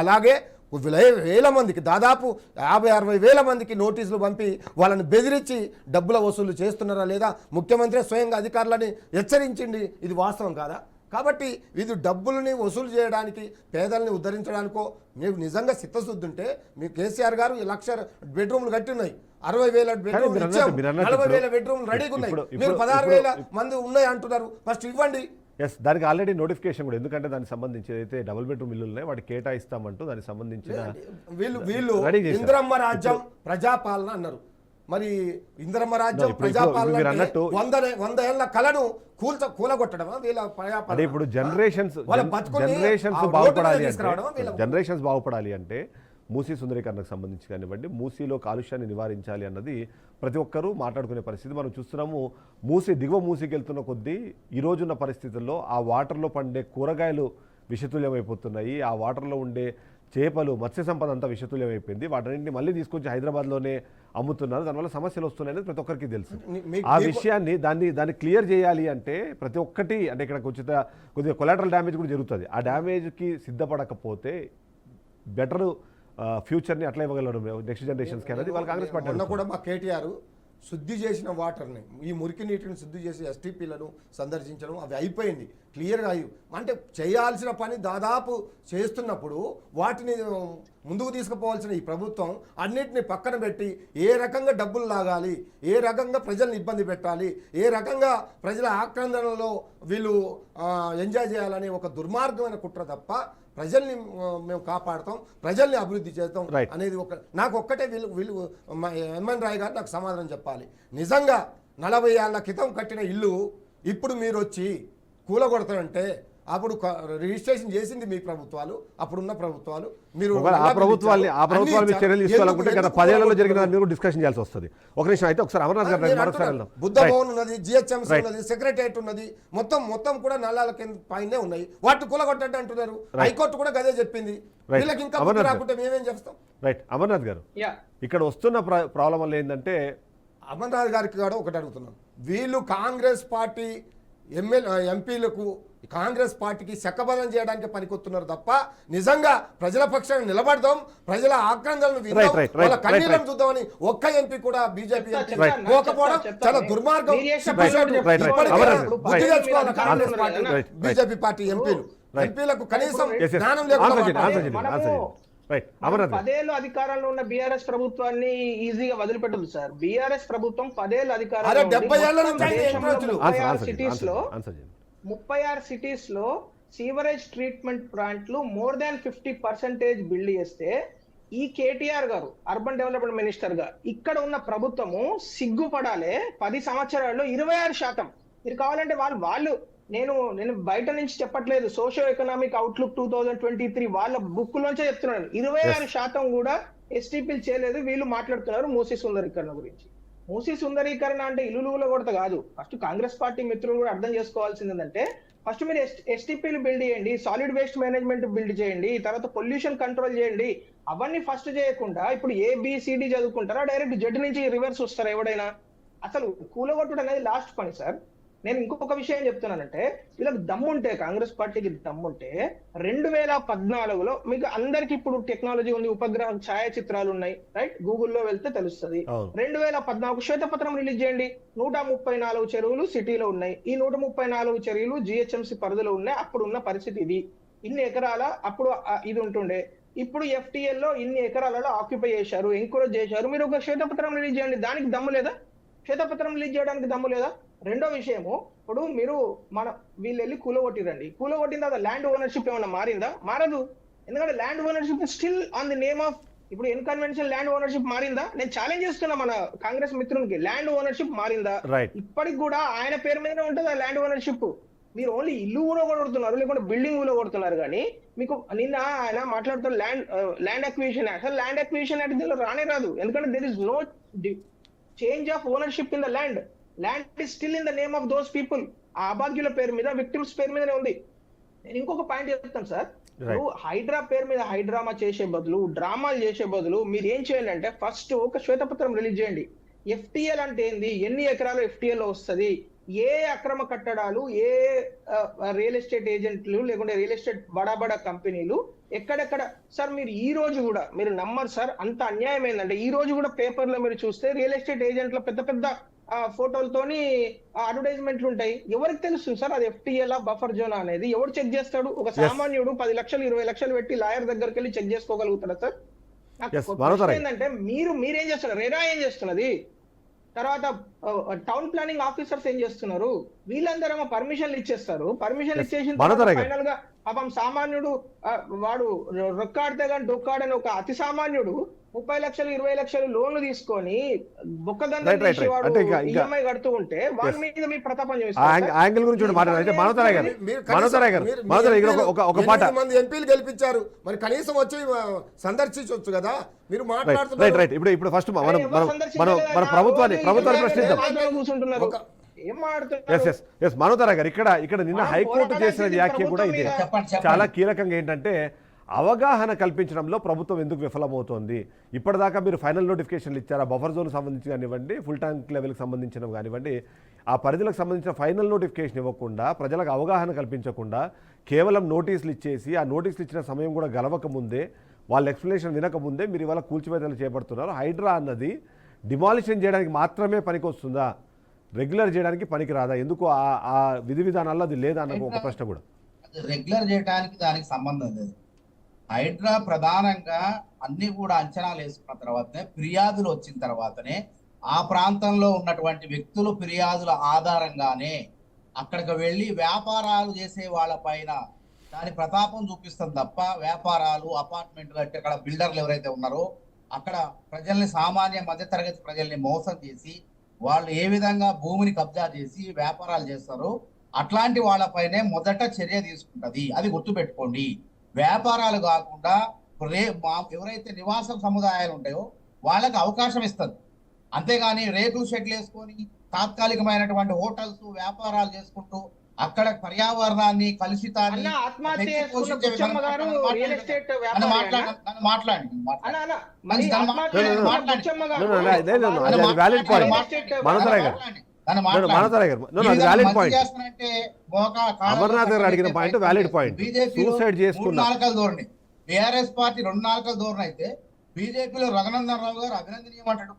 అలాగే వేల మందికి, దాదాపు 50-60 వేల మందికి నోటీసులు పంపి వాళ్ళని బెదిరించి డబ్బుల వసూలు చేస్తున్నారా లేదా? ముఖ్యమంత్రి స్వయంగా అధికారులని హెచ్చరించింది. ఇది వాస్తవం కాదా? కాబట్టి ఇది డబ్బులని వసూలు చేయడానికి, పేదల్ని ఉద్ధరించడానికో మీకు నిజంగా చిత్తశుద్ధి ఉంటే మీ కేసీఆర్ గారు 1,00,000 బెడ్రూమ్లు కట్టి ఉన్నాయి. 60,000 బెడ్రూమ్లు 40,000 బెడ్రూమ్లు రెడీగా ఉన్నాయి. మీరు 16,000 మంది ఉన్నాయి అంటున్నారు. ఫస్ట్ ఇవ్వండి. ఎస్, దానికి ఆల్రెడీ నోటిఫికేషన్ కూడా, ఎందుకంటే దానికి సంబంధించి ఏదైతే డబుల్ బెడ్రూమ్ ఇల్లులు ఉన్నాయి వాటి కేటాయిస్తామంటూ దానికి సంబంధించిన వీళ్ళు రెడీ చేశారు. ఇందిరమ్మ రాజ్యం ప్రజాపాలన అన్నారు. మరి ఇందిరమ్మ రాజ్యం ఇప్పుడు ప్రజాపాలన మీరు అంటే అన్నట్టు 100 ఏళ్ల కళను కూలగొట్టడమా వీళ్ళ అంటే ప్రజాపాలన? ఇప్పుడు జనరేషన్స్ వాళ్ళ బతుకుని జనరేషన్స్ ఆ రోడ్డు బాగుపడాలి మీద అంటే తీసుకురావడం వీళ్ళ జనరేషన్స్ బాగుపడాలి అంటే మూసీ సుందరీకరణకు సంబంధించి కానివ్వండి, మూసీలో కాలుష్యాన్ని నివారించాలి అన్నది ప్రతి ఒక్కరూ మాట్లాడుకునే పరిస్థితి మనం చూస్తున్నాము. దిగువ మూసీకి వెళ్తున్న కొద్దీ ఈ రోజున్న పరిస్థితుల్లో ఆ వాటర్లో పండే కూరగాయలు విషతుల్యమైపోతున్నాయి. ఆ వాటర్లో ఉండే చేపలు, మత్స్య సంపద అంతా విషతుల్యమైపోయింది. వాటన్నింటిని మళ్ళీ తీసుకొచ్చి హైదరాబాద్లోనే అమ్ముతున్నారు. దానివల్ల సమస్యలు వస్తున్నాయని ప్రతి ఒక్కరికి తెలుసు. ఆ విషయాన్ని దాన్ని క్లియర్ చేయాలి అంటే ప్రతి ఒక్కటి, అంటే ఇక్కడ కొద్దిగా కొలాటరల్ డ్యామేజ్ కూడా జరుగుతుంది. ఆ డ్యామేజ్కి సిద్ధపడకపోతే బెటర్ ఫ్యూచర్ని అట్లా ఇవ్వగలరు నెక్స్ట్ జనరేషన్స్కి అనేది వాళ్ళు కాంగ్రెస్ పార్టీ మొన్న కూడా మా కేటీఆర్ శుద్ధి చేసిన వాటర్ని, ఈ మురికి నీటిని శుద్ధి చేసి ఎస్టీపీలను సందర్శించడం అవి అయిపోయింది క్లియర్గా. అంటే చేయాల్సిన పని దాదాపు చేస్తున్నప్పుడు వాటిని ముందుకు తీసుకుపోవాల్సిన ఈ ప్రభుత్వం అన్నిటిని పక్కన పెట్టి ఏ రకంగా డబ్బులు లాగాలి, ఏ రకంగా ప్రజల్ని ఇబ్బంది పెట్టాలి, ఏ రకంగా ప్రజల ఆక్రందనలో వీళ్ళు ఎంజాయ్ చేయాలనే ఒక దుర్మార్గమైన కుట్ర తప్ప ప్రజల్ని మేము కాపాడుతాం, ప్రజల్ని అభివృద్ధి చేస్తాం అనేది నాకు ఒక్కటే వీళ్ళు ఎంఎన్ రాయ్ గారు నాకు సమాధానం చెప్పాలి. నిజంగా 40 ఏళ్ల క్రితం కట్టిన ఇల్లు ఇప్పుడు మీరు వచ్చి కూలగొడతారంటే అప్పుడు రిజిస్ట్రేషన్ చేసింది మీ ప్రభుత్వాలు, అప్పుడున్న ప్రభుత్వాలు. మీరు ఆ ప్రభుత్వాలు చర్యలు తీసుకోవాలనుకుంటే గత 10 ఏళ్లలో జరిగిన దాని మీద డిస్కషన్ చేయాల్సి వస్తుంది. ఒక నిమిషం అయితే ఒకసారి అమర్నాథ్ గారు, బుద్ధ భవన్ ఉన్నది, జిహెచ్ఎంసీ ఉన్నది, సెక్రటరియట్ ఉన్నది, మొత్తం కూడా నల్లాల కింద పైనే ఉన్నాయి. వాటిని కూలగొట్టండి అంటున్నారు. హైకోర్టు కూడా గదే చెప్పింది. వీళ్ళకి ఇంకా బుద్ధి రాకుంటే మేమేం చేస్తాం? రైట్ అమర్నాథ్ గారు, ఇక్కడ వస్తున్న ప్రాబ్లం వల్ల ఏంటంటే, అమర్నాథ్ గారికి కూడా ఒకటి అడుగుతున్నాం. వీళ్ళు కాంగ్రెస్ పార్టీ ఎంపీలకు కాంగ్రెస్ పార్టీకి చక్కబదం చేయడానికి పనికొస్తున్నారు తప్ప నిజంగా ప్రజల పక్షాన్ని నిలబడదాం, ప్రజల ఆక్రందనలు వాళ్ళ కన్నీళ్లను చూద్దామని ఒక్క ఎంపీ కూడా బీజేపీ పోకపోవడం చాలా దుర్మార్గం. బుద్ధి తెచ్చుకోవాలి కాంగ్రెస్ పార్టీ బీజేపీ పార్టీ ఎంపీలకు కనీసం జ్ఞానం లేకుండా. 10 ఏళ్ళు అధికారంలో ఉన్న బీఆర్ఎస్ ప్రభుత్వాన్ని ఈజీగా వదిలిపెట్టదు సార్. బీఆర్ఎస్ ప్రభుత్వం 10 ఏళ్ళు అధికారంలో 36 సిటీస్ లో సీవరేజ్ ట్రీట్మెంట్ ప్లాంట్లు మోర్ దాన్ 50% బిల్డ్ చేస్తే ఈ కేటీఆర్ గారు అర్బన్ డెవలప్మెంట్ మినిస్టర్ గా ఇక్కడ ఉన్న ప్రభుత్వము సిగ్గుపడాలి. 10 సంవత్సరాల్లో 26%. మీరు కావాలంటే వాళ్ళు నేను బయట నుంచి చెప్పట్లేదు, సోషియో ఎకనామిక్ అవుట్లుక్ 2023 వాళ్ళ బుక్ లోంచే చెప్తున్నాను. 26% కూడా ఎస్టీపీలు చేయలేదు. వీళ్ళు మాట్లాడుతున్నారు మూసీ సుందరీకరణ గురించి. మూసీ సుందరీకరణ అంటే ఇల్లుల కొడత కాదు. ఫస్ట్ కాంగ్రెస్ పార్టీ మిత్రులు కూడా అర్థం చేసుకోవాల్సింది ఏంటంటే, ఫస్ట్ మీరు ఎస్టీపీలు బిల్డ్ చేయండి, సాలిడ్ వేస్ట్ మేనేజ్మెంట్ బిల్డ్ చేయండి, తర్వాత పొల్యూషన్ కంట్రోల్ చేయండి. అవన్నీ ఫస్ట్ చేయకుండా ఇప్పుడు ABCD చదువుకుంటారా, డైరెక్ట్ జెడ్ నుంచి రివర్స్ వస్తారా ఎవడైనా? అసలు కూలగొట్టుడు అనేది లాస్ట్ పని సార్. నేను ఇంకొక విషయం చెప్తున్నానంటే, వీళ్ళకి దమ్ముంటే, కాంగ్రెస్ పార్టీకి దమ్ముంటే 2014లో మీకు అందరికి ఇప్పుడు టెక్నాలజీ ఉంది, ఉపగ్రహ ఛాయాచిత్రాలు ఉన్నాయి, రైట్? గూగుల్లో వెళ్తే తెలుస్తుంది. 2014 శ్వేతపత్రం రిలీజ్ చేయండి. 134 చెరువులు సిటీలో ఉన్నాయి. ఈ 134 చెరువులు GHMC పరిధిలో ఉన్నాయి. అప్పుడు ఉన్న పరిస్థితి ఇది. ఇన్ని ఎకరాల అప్పుడు ఇది ఉంటుండే. ఇప్పుడు FTL లో ఇన్ని ఎకరాలలో ఆక్యుపై చేశారు, ఎంకరేజ్ చేశారు. మీరు ఒక శ్వేతపత్రం రిలీజ్ చేయండి. దానికి దమ్ము లేదా? శ్వేతపత్రం రిలీజ్ చేయడానికి దమ్ము లేదా? రెండో విషయము, ఇప్పుడు మీరు వీళ్ళు వెళ్ళి కూలగొట్టిరండి. కూలగొట్టిన తర్వాత ల్యాండ్ ఓనర్షిప్ ఏమైనా మారిందా? మారదు. ఎందుకంటే land ownership still on the name of, ఇప్పుడు ఇన్కన్వెన్షనల్ ల్యాండ్ ఓనర్షిప్ మారిందా? నేను ఛాలెంజ్ చేస్తున్నా మన కాంగ్రెస్ మిత్రునికి, ల్యాండ్ ఓనర్షిప్ మారిందా? ఇప్పటికి కూడా ఆయన పేరు మీదనే ఉంటుంది ఆ ల్యాండ్ ఓనర్షిప్. మీరు ఓన్లీ ఇల్లు కూడా కొడుతున్నారు, లేకుంటే బిల్డింగ్ కూడా కొడుతున్నారు. కానీ మీకు నిన్న ఆయన మాట్లాడుతున్న ల్యాండ్ అక్విజిషన్ యాక్ట్, అసలు ల్యాండ్ అక్విజిషన్ యాక్ట్ దీనిలో రానే రాదు. ఎందుకంటే there is no change of ownership in the land. Land is still in the name of those people. ఆ అభాగ్యుల పేరు మీద, విక్టిమ్స్ పేరు మీదనే ఉంది. నేను ఇంకొక పాయింట్ చెప్తాను సార్. హైడ్రా పేరు మీద హైడ్రామా చేసే బదులు, డ్రామాలు చేసే బదులు మీరు ఏం చేయాలి అంటే, ఫస్ట్ ఒక శ్వేతపత్రం రిలీజ్ చేయండి. FTL అంటే ఏంది, ఎన్ని ఎకరాలు FTL లో వస్తుంది, ఏ అక్రమ కట్టడాలు, ఏ రియల్ ఎస్టేట్ ఏజెంట్లు లేకుంటే రియల్ ఎస్టేట్ బడా కంపెనీలు ఎక్కడెక్కడ. సార్ మీరు ఈ రోజు కూడా మీరు నమ్మరు సార్, అంత అన్యాయం ఏంటంటే ఈ రోజు కూడా పేపర్ లో మీరు చూస్తే రియల్ ఎస్టేట్ ఏజెంట్ల పెద్ద ఫోటోలతోని అడ్వర్టైజ్మెంట్లు ఉంటాయి. ఎవరికి తెలుస్తుంది సార్ అది FTL బఫర్ జోన్ అనేది? ఎవరు చెక్ చేస్తాడు? ఒక సామాన్యుడు 10 లక్షలు 20 లక్షలు పెట్టి లాయర్ దగ్గరికి వెళ్ళి చెక్ చేసుకోగలుగుతారా సార్? ఏంటంటే మీరేం చేస్తున్నారు? రేరా ఏం చేస్తున్నది? తర్వాత టౌన్ ప్లానింగ్ ఆఫీసర్స్ ఏం చేస్తున్నారు, వీళ్ళందరేమో పర్మిషన్లు ఇచ్చేస్తారు. పర్మిషన్ ఇచ్చేసిన మనోధర్ గారు. ఫైనల్ గా పాపం సామాన్యుడు వాడు రొక్కాడితే కానీ డొక్కాడని ఒక అతి సామాన్యుడు 30 లక్షలు 20 లక్షలు లోన్లు తీసుకొని బొక్కదండ Right. అంటే ఇంకా- ఈఎంఐ కడుతూ ఉంటే వాళ్ళ మీద మీ ప్రతాపం ఆ చేస్తారు. యాంగిల్ గురించి కూడా మాట్లాడారు. అయితే మనోధర్ గారు, మీరు మనోధర్ గారు, మీరు- మనోధర్ మీరు ఇక్కడ ఒక మాట. 8 మంది ఎంపీలు గెలిపించారు, మరి కనీసం వచ్చి సందర్శించవచ్చు కదా, మీరు రైట్ మాట్లాడుతున్నారు. ఇప్పుడు ఫస్ట్ మనం అరే, ఎవరు మనం సందర్శించలేదు మన అన్న? ప్రభుత్వాన్ని రోజు ప్రశ్నిద్దాం. మాట్లాడుతూ కూర్చుంటున్నారు. ఒక- ఏం మాట్లాడుతున్నారు? ఎస్ మనోధర్ గారు, ఇక్కడ నిన్న మనం హైకోర్టు పోరాటాలు చేసిన చేసిన వ్యాఖ్య కూడా ప్రభుత్వం ఇదే. మీద- చెప్పండి. చాలా కీలకంగా ఏంటంటే అవగాహన కల్పించడంలో ప్రభుత్వం ఎందుకు విఫలమవుతోంది. ఇప్పటిదాకా మీరు ఫైనల్ నోటిఫికేషన్లు ఇచ్చారు, ఆ బఫర్ జోన్ సంబంధించి కానివ్వండి, ఫుల్ ట్యాంక్ లెవెల్కి సంబంధించిన కానివ్వండి, ఆ పరిధిలకు సంబంధించిన ఫైనల్ నోటిఫికేషన్ ఇవ్వకుండా, ప్రజలకు అవగాహన కల్పించకుండా, కేవలం నోటీసులు ఇచ్చేసి ఆ నోటీసులు ఇచ్చిన సమయం కూడా గలవక ముందే, వాళ్ళ ఎక్స్ప్లెనేషన్ వినకముందే మీరు ఇవాళ కూల్చివేతలు చేపడుతున్నారు. హైడ్రా అన్నది డిమాలిషన్ చేయడానికి మాత్రమే పనికొస్తుందా, రెగ్యులర్ చేయడానికి పనికి రాదా? ఎందుకు ఆ విధి విధానాల్లో అది లేదా అన్న ఒక ప్రశ్న కూడా. రెగ్యులర్ చేయడానికి దానికి సంబంధం లేదు. హైడ్రా ప్రధానంగా అన్ని కూడా అంచనాలు వేసుకున్న తర్వాతనే, ఫిర్యాదులు వచ్చిన తర్వాతనే, ఆ ప్రాంతంలో ఉన్నటువంటి వ్యక్తులు ఫిర్యాదుల ఆధారంగానే అక్కడికి వెళ్ళి వ్యాపారాలు చేసే వాళ్ళ పైన దాని ప్రతాపం చూపిస్తుంది తప్ప, వ్యాపారాలు అపార్ట్మెంట్ కట్టి అక్కడ బిల్డర్లు ఎవరైతే ఉన్నారో అక్కడ ప్రజల్ని, సామాన్య మధ్యతరగతి ప్రజల్ని మోసం చేసి వాళ్ళు ఏ విధంగా భూమిని కబ్జా చేసి వ్యాపారాలు చేస్తారో అట్లాంటి వాళ్ళపైనే మొదట చర్య తీసుకుంటది. అది గుర్తుపెట్టుకోండి. వ్యాపారాలు కాకుండా ఎవరైతే నివాస సముదాయాలు ఉంటాయో వాళ్ళకి అవకాశం ఇస్తుంది. అంతేగాని రేకులు షెడ్లు వేసుకొని తాత్కాలికమైనటువంటి హోటల్స్ వ్యాపారాలు చేసుకుంటూ అక్కడ పర్యావరణాన్ని కలుషితాన్ని అన్న, ఆత్మహత్య చేసుకున్న బుచ్చమ్మ గారు రియల్ ఎస్టేట్ వ్యాపారి అన్న. మాట్లాడండి. అన్న, అన్న, మరి నన్ను ఆత్మహత్య చేసుకున్న మాట్లాడండి. బుచ్చమ్మ గారు అది వ్యాలిడ్ పాయింట్. మనోధర్ గారు, అది వ్యాలిడ్ పాయింట్. అమర్నాథ్ గారు అడిగిన పాయింట్ వ్యాలిడ్ పాయింట్. సూసైడ్ చేసుకున్న బీఆర్ఎస్ పార్టీ 2 నాలుకలు ధోరణి అయితే, బీజేపీలో రఘునందన్ రావు గారు అభినందనీయమంటాడు,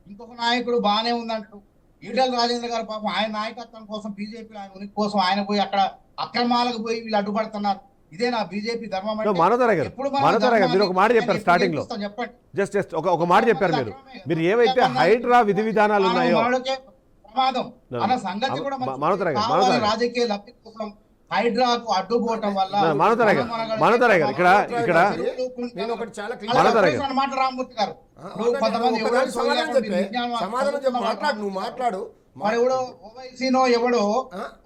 ఇంకొక నాయకుడు బాగానే ఉందంటాడు. ఈటల రాజేంద్ర గారు పాపం ఆయన నాయకత్వం కోసం, బీజేపీ ఆయన ఉనికి కోసం ఆయన పోయి అక్కడ అక్రమాలకు పోయి వీళ్ళు అడ్డుపడుతున్నారు. ఇదే నా బీజేపీ ధర్మం అంటే. మనోధర్ గారు, మీరు ఒక మాట చెప్పారు స్టార్టింగ్ లో. చెప్పండి. జస్ట్ ఒక మాట చెప్పారు మీరు ఏవైతే హైడ్రా విధి విధానాలు ఉన్నాయో ప్రమాదం అన్న సంగతి కూడా మనోధర్ గారు, రాజకీయ లబ్ధి కోసం హైడ్రాకు అడ్డుపోవటం వల్ల మనోధర్ గారు ఇక్కడ నేను ఒకటి చాలా మాట రామ్మూర్తి గారు కొంతమంది సమాధానం చెప్పి మాట్లాడు, నువ్వు మాట్లాడు. మరి ఎవడో ఓవైసీనో ఎవడో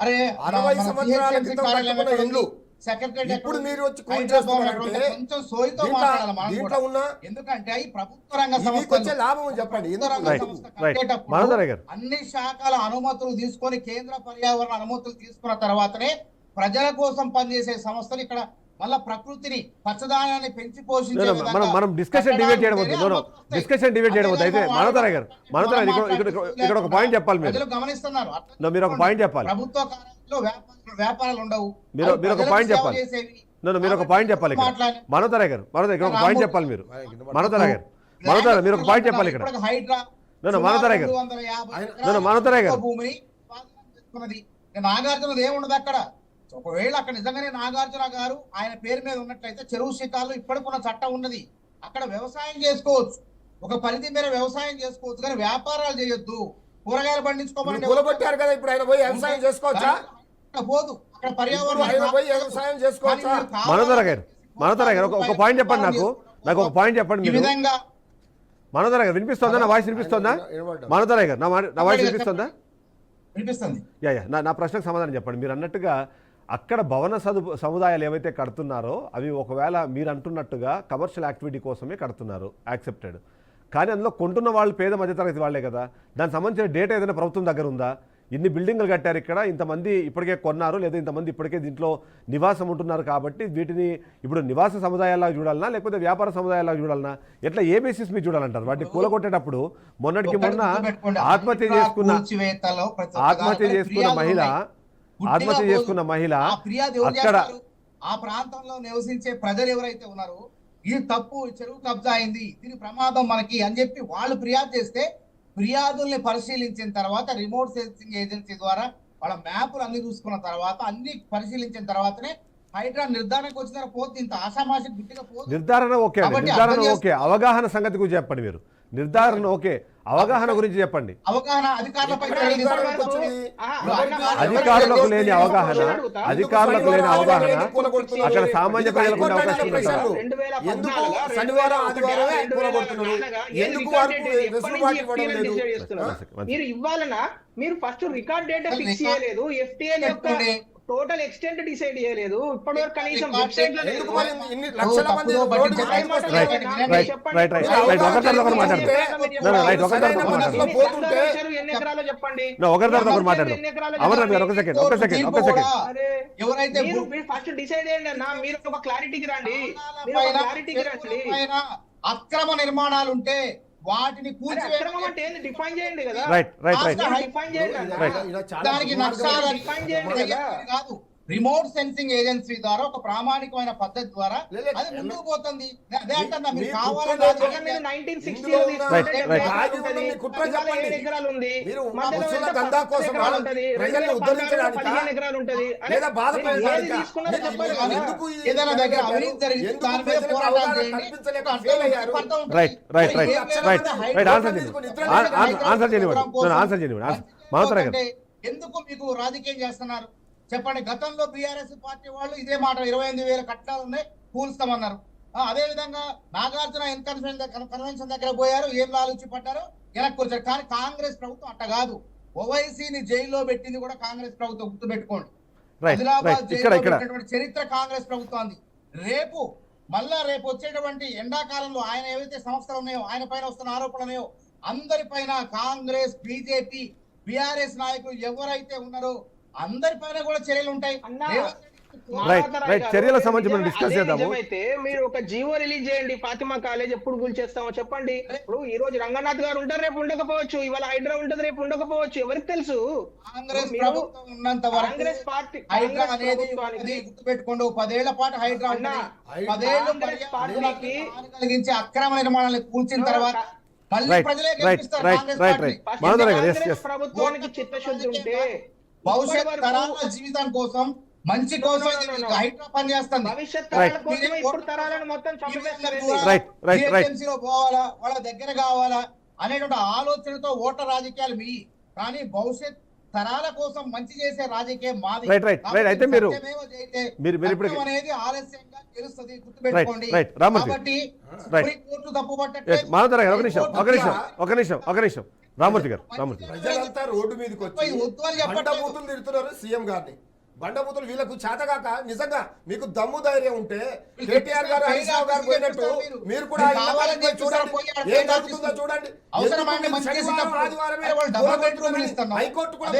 అరే 60 సంవత్సరాల క్రితం కట్టుకున్న ఇల్లు సెక్రటరీ ఇప్పుడు మీరు వచ్చి కూల్చేస్తున్నారంటే కొంచెం సోయితో దీంట్లో మాట్లాడాలి మనం దీంట్లో కూడా. ఉన్న ఎందుకంటే ఈ ప్రభుత్వ రంగ మీకు వచ్చే సంస్థలు లాభం చెప్పండి. ఎందుకు మనోధర్ గారు, అన్ని శాఖల అనుమతులు తీసుకొని కేంద్ర పర్యావరణ అనుమతులు తీసుకున్న తర్వాతనే ప్రజల కోసం పనిచేసే సంస్థలు ఇక్కడ మళ్ళా ప్రకృతిని పచ్చదానాన్ని పెంచి పోషించే మనం డిస్కషన్ డిబేట్ చేయడం డిస్కషన్ డిబేట్ చేయడం అయితే మనోధర్ గారు ఇక్కడ ఒక పాయింట్ చెప్పాలి. ప్రజలు గమనిస్తున్నారు. మీరు ఒక పాయింట్ చెప్పాలి. ప్రభుత్వ కార్యాలయంలో వ్యాపారాలు ఉండవు. మీరు ఒక పాయింట్ చెప్పాలి. మీరు ఒక పాయింట్ చెప్పాలి. మనోధర్ గారు ఇక్కడ ఒక పాయింట్ చెప్పాలి. మీరు మనోధర్ గారు మీరు ఒక పాయింట్ చెప్పాలి ఇక్కడ. హైడ్రా మనోధర్ గారు భూమిని నాగార్జున ఏముండదు అక్కడ. ఒకవేళ అక్కడ నిజంగానే నాగార్జున గారు ఆయన పేరు మీద ఉన్నట్లయితే చెరువు శిఖాల్లో ఇప్పటికున్న చట్టం ఉన్నది. అక్కడ వ్యవసాయం చేసుకోవచ్చు, ఒక పరిధి మేర వ్యవసాయం చేసుకోవచ్చు, కానీ వ్యాపారాలు చేయొద్దు. కూరగాయలు పండించుకోమని కూలగొట్టారు కదా, ఇప్పుడు ఆయన పోయి వ్యవసాయం చేసుకోవచ్చా? పోదు. అక్కడ పర్యావరణం ఆయన పోయి వ్యవసాయం చేసుకోవచ్చా? మనోధర్ గారు ఒక పాయింట్ చెప్పండి. నాకు ఒక పాయింట్ చెప్పండి. ఈ విధంగా మనోధర్ గారు వినిపిస్తుందా? నా వాయిస్ వినిపిస్తుందా? మనోధర్ గారు నా వాయిస్ వినిపిస్తుందా? వినిపిస్తుంది. నా ప్రశ్నకు సమాధానం చెప్పండి. మీరు అన్నట్టుగా అక్కడ భవన సముదాయాలు ఏవైతే కడుతున్నారో అవి ఒకవేళ మీరు అంటున్నట్టుగా కమర్షియల్ యాక్టివిటీ కోసమే కడుతున్నారు, యాక్సెప్టెడ్. కానీ అందులో కొంటున్న వాళ్ళు పేద మధ్యతరగతి వాళ్ళే కదా. దానికి సంబంధించిన డేటా ఏదైనా ప్రభుత్వం దగ్గర ఉందా? ఇన్ని బిల్డింగ్లు కట్టారు, ఇక్కడ ఇంతమంది ఇప్పటికే కొన్నారు, లేదా ఇంతమంది ఇప్పటికే దీంట్లో నివాసం ఉంటున్నారు, కాబట్టి వీటిని ఇప్పుడు నివాస సముదాయాల్లాగా చూడాలన్నా లేకపోతే వ్యాపార సముదాయాల్లాగా చూడాలన్నా, ఎట్లా ఏ బేసిస్ మీద చూడాలంటారు? వాటిని కూలగొట్టేటప్పుడు మొన్నటికి మొన్న ఆత్మహత్య చేసుకున్న మహిళ అక్కడ ఆ ప్రాంతంలో నివసించే ప్రజలు ఎవరైతే ఉన్నారో ఇది తప్పు, చెరువు కబ్జా అయింది, దీని ప్రమాదం మనకి అని చెప్పి వాళ్ళు ఫిర్యాదు చేస్తే, ఫిర్యాదుల్ని పరిశీలించిన తర్వాత రిమోట్ సెన్సింగ్ ఏజెన్సీ ద్వారా వాళ్ళ మ్యాపులు అన్ని చూసుకున్న తర్వాత అన్ని పరిశీలించిన తర్వాతనే హైడ్రా నిర్ధారణకు వచ్చిన తర్వాత పోతుంది, ఇంత ఆషామాషి గుట్టిగా పోతుంది. నిర్ధారణ ఓకే అండి, కాబట్టి నిర్ధారణ అర్థం ఓకే, అవగాహన సంగతి గురించి చెప్పండి మీరు. నిర్ధారణ ఓకే, అవగాహన గురించి చెప్పండి. అవగాహన అధికారులపై చర్యలు తీసుకోవాలి. అధికారులకు లేని అవగాహన, అధికారులకు లేని అవగాహన అక్కడ సామాన్య ప్రజలకు ఉండే అవకాశం ఉంటుందా? ఎందుకు శనివారం ఆదివారమే కూలగొడుతున్నారు? ఎందుకు వారికి వెసులుబాటు ఇవ్వడం లేదు? మీరు ఇవ్వాలన్నా మీరు ఫస్ట్ రికార్డ్ డేటా ఫిక్స్ చేయలేదు, ఎఫ్టీఎల్ యొక్క టోటల్ ఎక్స్టెంట్ డిసైడ్ చేయలేదు, ఇప్పటి వరకు కనీసం వెబ్సైట్ లో ఎందుకు మరి ఇన్ని లక్షల మంది రోడ్డు మీద రైట్ రైట్ రైట్ రైట్ ఒకరితో ఒకరు మాట్లాడతారు. రైట్ ఒకరితో ఒకరు మాట్లాడతారు. ఎన్ని ఎకరాలు చెప్పండి, ఒకరితో ఒకరు మాట్లాడతారు. అమర్నాథ్ గారు ఒక సెకండ్, ఒక సెకండ్, ఒక సెకండ్. ఎవరైతే మీరు ఫస్ట్ డిసైడ్ చేయండి అన్న, మీరు ఒక క్లారిటీకి రండి, మీరు ఒక క్లారిటీకి రండి. అక్రమ నిర్మాణాలు ఉంటే వాటిని అక్రమం అంటే ఏంది డిఫైన్ చేయండి కదా. రైట్ రైట్ రైట్ డిఫైన్ చేయండి అన్న. దానికి నష్టాలు డిఫైన్ చేయండి కదా. కాదు, రిమోట్ సెన్సింగ్ ఏజెన్సీ ద్వారా ఒక ప్రామాణికమైన పద్ధతి ద్వారా అది ముందుకు పోతుంది. అదే అంటున్నా, మీరు కావాలని అక్కడ మీరు 1960 లో తీసుకుంటే కుట్ర చెప్పండి. 7 ఎకరాలు ఉంది, మీరు మధ్యలో వసూళ్ల ఎంత దందా కోసం 10 ఎకరాలు ఉంటది, ప్రజల్ని ఉద్ధరించడానికా? 15 ఎకరాలు ఉంటది. అరే, లేదా బాధపడడానికా? ఏది తీసుకున్నారో చెప్పాలి కదా. ఎందుకు ఈ ఏదైనా దగ్గర అవినీతి జరిగింది, ఎందుకు దాని మీద ప్రజలకు పోరాటం అవగాహన చేయండి. కల్పించలేక ఫెయిల్ అయ్యారు? Right right right right right answer చేయండి, ఆన్సర్ చేయనివ్వండి, ఆన్సర్ చేయనివ్వండి. మమతా గారు ఎందుకు మీకు రాజకీయం చేస్తున్నారు చెప్పండి. గతంలో బీఆర్ఎస్ పార్టీ వాళ్ళు ఇదే మాట 25,000 కట్టాలు ఉన్నాయి కూల్స్తామన్నారు. అదే విధంగా నాగార్జున కన్వెన్షన్ దగ్గర పోయారు, ఏం లాలుచి పడ్డారు, వెనక్కి వచ్చారు. కానీ కాంగ్రెస్ ప్రభుత్వం అట్ట కాదు, ఓవైసీని జైల్లో పెట్టింది కూడా కాంగ్రెస్ ప్రభుత్వం, గుర్తుపెట్టుకోండి. ఆదిలాబాద్ జైల్లో పెట్టినటువంటి చరిత్ర కాంగ్రెస్ ప్రభుత్వాన్ని. రేపు వచ్చేటువంటి ఎండాకాలంలో ఆయన ఏవైతే సంస్థలు ఉన్నాయో, ఆయన పైన వస్తున్న ఆరోపణలు ఉన్నాయో, అందరిపైన కాంగ్రెస్, బీజేపీ, బీఆర్ఎస్ నాయకులు ఎవరైతే ఉన్నారో అందరిపైన కూడా చర్యలు ఉంటాయి. రైట్ రైట్ చర్యల సంబంధించి మనం డిస్కస్ చేద్దాము. అయితే మీరు ఒక జీవో రిలీజ్ చేయండి, ఫాతిమా కాలేజ్ ఎప్పుడు కూల్చేస్తామో చెప్పండి. ఇప్పుడు ఈ రోజు రంగనాథ్ గారు ఉంటారు, రేపు ఉండకపోవచ్చు, ఇవాళ హైడ్రా ఉంటుంది, రేపు ఉండకపోవచ్చు, ఎవరికి తెలుసు. కాంగ్రెస్ ప్రభుత్వం ఉన్నంత వరకు కాంగ్రెస్ పార్టీ హైడ్రా అనేది గుర్తుపెట్టుకోండి, 10 ఏళ్ల పాటు హైడ్రా ఉన్నది. 10 ఏళ్ళు పార్టీకి కలిగించి అక్రమ నిర్మాణాలు కూల్చిన తర్వాత మళ్ళీ ప్రజలే గెలిపిస్తారు కాంగ్రెస్ ప్రభుత్వానికి చిత్తశుద్ధి ఉంటే భవిష్యత్ తరాల జీవితం కోసం, మంచి కోసం హైడ్రా పనిచేస్తుంది. భవిష్యత్ తరాల కోసం ఇప్పుడు తరాలను మొత్తం ఏజెన్సీలో పోవాలా, వాళ్ళ దగ్గర కావాలా అనేటువంటి ఆలోచనతో ఓట్ల రాజకీయాలు మీ, కానీ భవిష్యత్ తరాల కోసం మంచి చేసే రాజకీయం మాది. అయితే మీరు అనేది ఆలస్యంగా తెలుస్తుంది, గుర్తుపెట్టుకోండి. కాబట్టి సుప్రీంకోర్టు తప్పు ఒక నిమిషం రామూర్తి గారు, ప్రజలంతా రోడ్డు మీదకి వచ్చి బండబూతులు తిడుతున్నారు సీఎం గారిని. బండబూతులు వీళ్ళకు చేతగాక నిజంగా మీకు దమ్ము ధైర్యం ఉంటే కేటీఆర్ గారు, హరీష్ రావు గారు పోయినట్టు మీరు కూడా చూడండి, ఏం జరుగుతుందో చూడండి. హైకోర్టు కూడా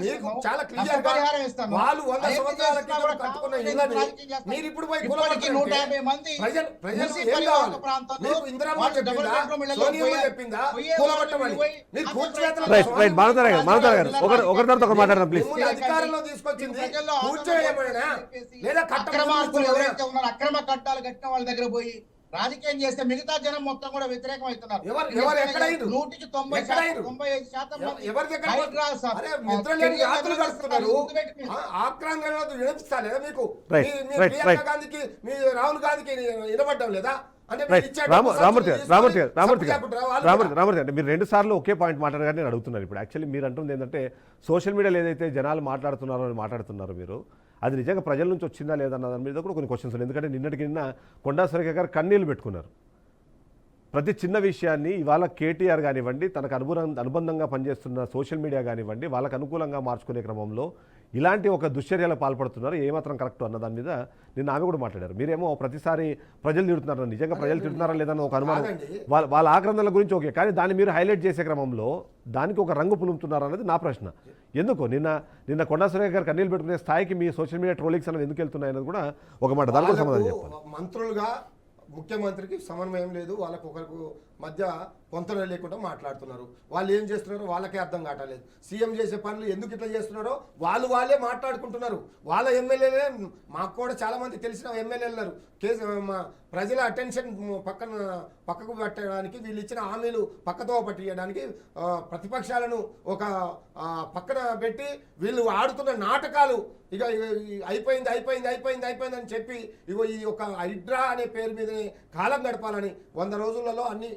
మీకు చాలా క్లియర్ గా వాళ్ళు 100 సంవత్సరాల క్రితం కట్టుకున్న ఇళ్ళని మీరు ఇప్పుడు పోయి ప్రజలు ఏం కావాలి? మీకు ఇందిరమ్మ చెప్పిందా, సోనియమ్మ చెప్పిందా కూలగొట్టమని? మీరు అధికారంలో తీసుకొచ్చింది కూర్చోయమనేనా లేదా అక్రమ కట్టాలు కట్టిన వాళ్ళ దగ్గర పోయి రాజకీయం చేస్తే మిగతా జనం మొత్తం కూడా వ్యతిరేకం అవుతున్నారు. 100కి 95% గాంధీకి మీ రాహుల్ గాంధీకి వినబడ్డం లేదా? రామూర్తి అంటే మీరు 2 సార్లు ఒకే పాయింట్ మాట్లాడగానే నేను అడుగుతున్నారు. ఇప్పుడు యాక్చువల్లీ మీరు అంటుంది ఏంటంటే సోషల్ మీడియాలో ఏదైతే జనాలు మాట్లాడుతున్నారో అని మాట్లాడుతున్నారు మీరు, అది నిజంగా ప్రజల నుంచి వచ్చిందా లేదన్న దాని మీద కూడా కొన్ని క్వశ్చన్స్ ఉన్నాయి. ఎందుకంటే నిన్నటికి నిన్న కొండా సురేఖ గారు కన్నీళ్లు పెట్టుకున్నారు. ప్రతి చిన్న విషయాన్ని ఇవాళ కేటీఆర్ కానివ్వండి, తనకు అనుబంధంగా పనిచేస్తున్న సోషల్ మీడియా కానివ్వండి, వాళ్ళకు అనుకూలంగా మార్చుకునే క్రమంలో ఇలాంటి ఒక దుశ్చర్యలకు పాల్పడుతున్నారు, ఏమాత్రం కరెక్ట్ అన్న దాని మీద నిన్న ఆమె కూడా మాట్లాడారు. మీరేమో ప్రతిసారి ప్రజలు తిడుతున్నారు, నిజంగా ప్రజలు తిడుతున్నారా లేదన్న ఒక అనుమానం, వాళ్ళ ఆక్రందనల గురించి ఓకే, కానీ దాన్ని మీరు హైలైట్ చేసే క్రమంలో దానికి ఒక రంగు పులుముతున్నారు అనేది నా ప్రశ్న. ఎందుకు నిన్న కొండా సురేఖ గారు కన్నీళ్ళు పెట్టుకునే స్థాయికి మీ సోషల్ మీడియా ట్రోలింగ్స్ అనేది ఎందుకు వెళ్తున్నాయి అనేది కూడా ఒక మాట, దానికి సమాధానం చెప్పాలి. మంత్రులుగా ముఖ్యమంత్రికి సమన్వయం లేదు, వాళ్ళకు ఒకరికి మధ్య పొంతన లేకుండా మాట్లాడుతున్నారు. వాళ్ళు ఏం చేస్తున్నారో వాళ్ళకే అర్థం కావట్లేదు. సీఎం చేసే పనులు ఎందుకు ఇట్లా చేస్తున్నారో వాళ్ళే మాట్లాడుకుంటున్నారు. వాళ్ళ ఎమ్మెల్యేలే, మాకు కూడా చాలా మంది తెలిసిన ఎమ్మెల్యేలు ప్రజల అటెన్షన్ పక్కకు పెట్టడానికి, వీళ్ళు ఇచ్చిన హామీలు పక్కతో పట్టియడానికి ప్రతిపక్షాలను ఒక పక్కన పెట్టి వీళ్ళు ఆడుతున్న నాటకాలు ఇక అయిపోయింది అని చెప్పి ఇగో ఈ ఒక హైడ్రా అనే పేరు మీదనే కాలం గడపాలని 100 రోజులలో అన్ని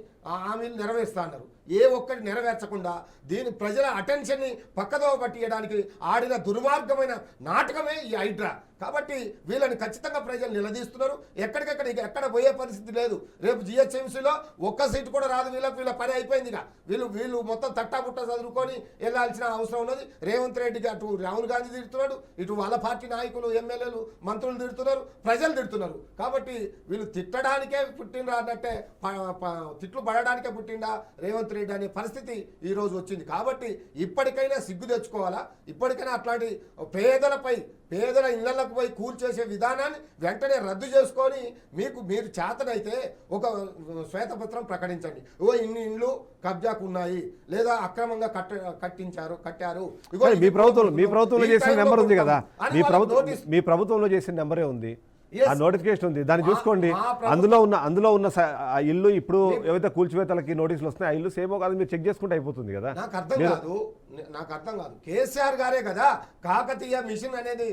హామీలు నెరవేరుస్తా అన్నారు. ఏ ఒక్కటి నెరవేర్చకుండా దీని ప్రజల అటెన్షన్ని పక్కదో పట్టియడానికి ఆడిన దుర్మార్గమైన నాటకమే ఈ హైడ్రా. కాబట్టి వీళ్ళని ఖచ్చితంగా ప్రజలు నిలదీస్తున్నారు. ఎక్కడికెక్కడ ఇక ఎక్కడ పోయే పరిస్థితి లేదు. రేపు జిహెచ్ఎంసీలో ఒక్క సీటు కూడా రాదు వీళ్ళకి. వీళ్ళ పని అయిపోయింది. ఇక వీళ్ళు మొత్తం తట్టాబుట్ట చదువుకొని వెళ్ళాల్సిన అవసరం ఉన్నది. రేవంత్ రెడ్డికి అటు రాహుల్ గాంధీ తిడుతున్నాడు, ఇటు వాళ్ళ పార్టీ నాయకులు, ఎమ్మెల్యేలు, మంత్రులు తిడుతున్నారు, ప్రజలు తిడుతున్నారు. కాబట్టి వీళ్ళు తిట్టడానికే పుట్టిండ్రా అన్నట్టే, తిట్లు పడడానికే పుట్టిండా రేవంత్ రెడ్డి అనే పరిస్థితి ఈరోజు వచ్చింది. కాబట్టి ఇప్పటికైనా సిగ్గు తెచ్చుకోవాలా. ఇప్పటికైనా అట్లాంటి పేదల ఇళ్లకు పోయి కూల్చేసే విధానాన్ని వెంటనే రద్దు చేసుకొని మీరు చేతనైతే ఒక శ్వేతపత్రం ప్రకటించండి. ఇన్ని ఇండ్లు కబ్జాకు ఉన్నాయి లేదా అక్రమంగా కట్టారు. మీ ప్రభుత్వంలో చేసిన నెంబర్ ఉంది కదా, మీ ప్రభుత్వంలో చేసిన నెంబరే ఉంది, ఆ నోటిఫికేషన్ ఉంది, దాన్ని చూసుకోండి. అందులో ఉన్న ఆ ఇల్లు ఇప్పుడు ఏవైతే కూల్చివేతలకి నోటీసులు వస్తున్నాయి ఆ ఇల్లు సేమో కాదు మీరు చెక్ చేసుకుంటే అయిపోతుంది కదా. నాకు అర్థం కాదు. కేసీఆర్ గారే కదా కాకతీయ మిషన్ అనేది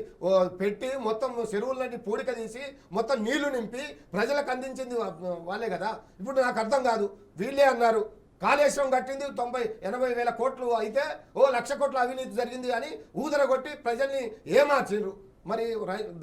పెట్టి మొత్తం చెరువులన్నీ పూడిక తీసి మొత్తం నీళ్లు నింపి ప్రజలకు అందించింది వాళ్ళే కదా. ఇప్పుడు నాకు అర్థం కాదు. వీళ్ళే అన్నారు కాళేశ్వరం కట్టింది 90-80 వేల కోట్లు అయితే 1,00,000 కోట్ల అవినీతి జరిగింది అని ఊదరగొట్టి ప్రజల్ని ఏమార్చిండ్రు. మరి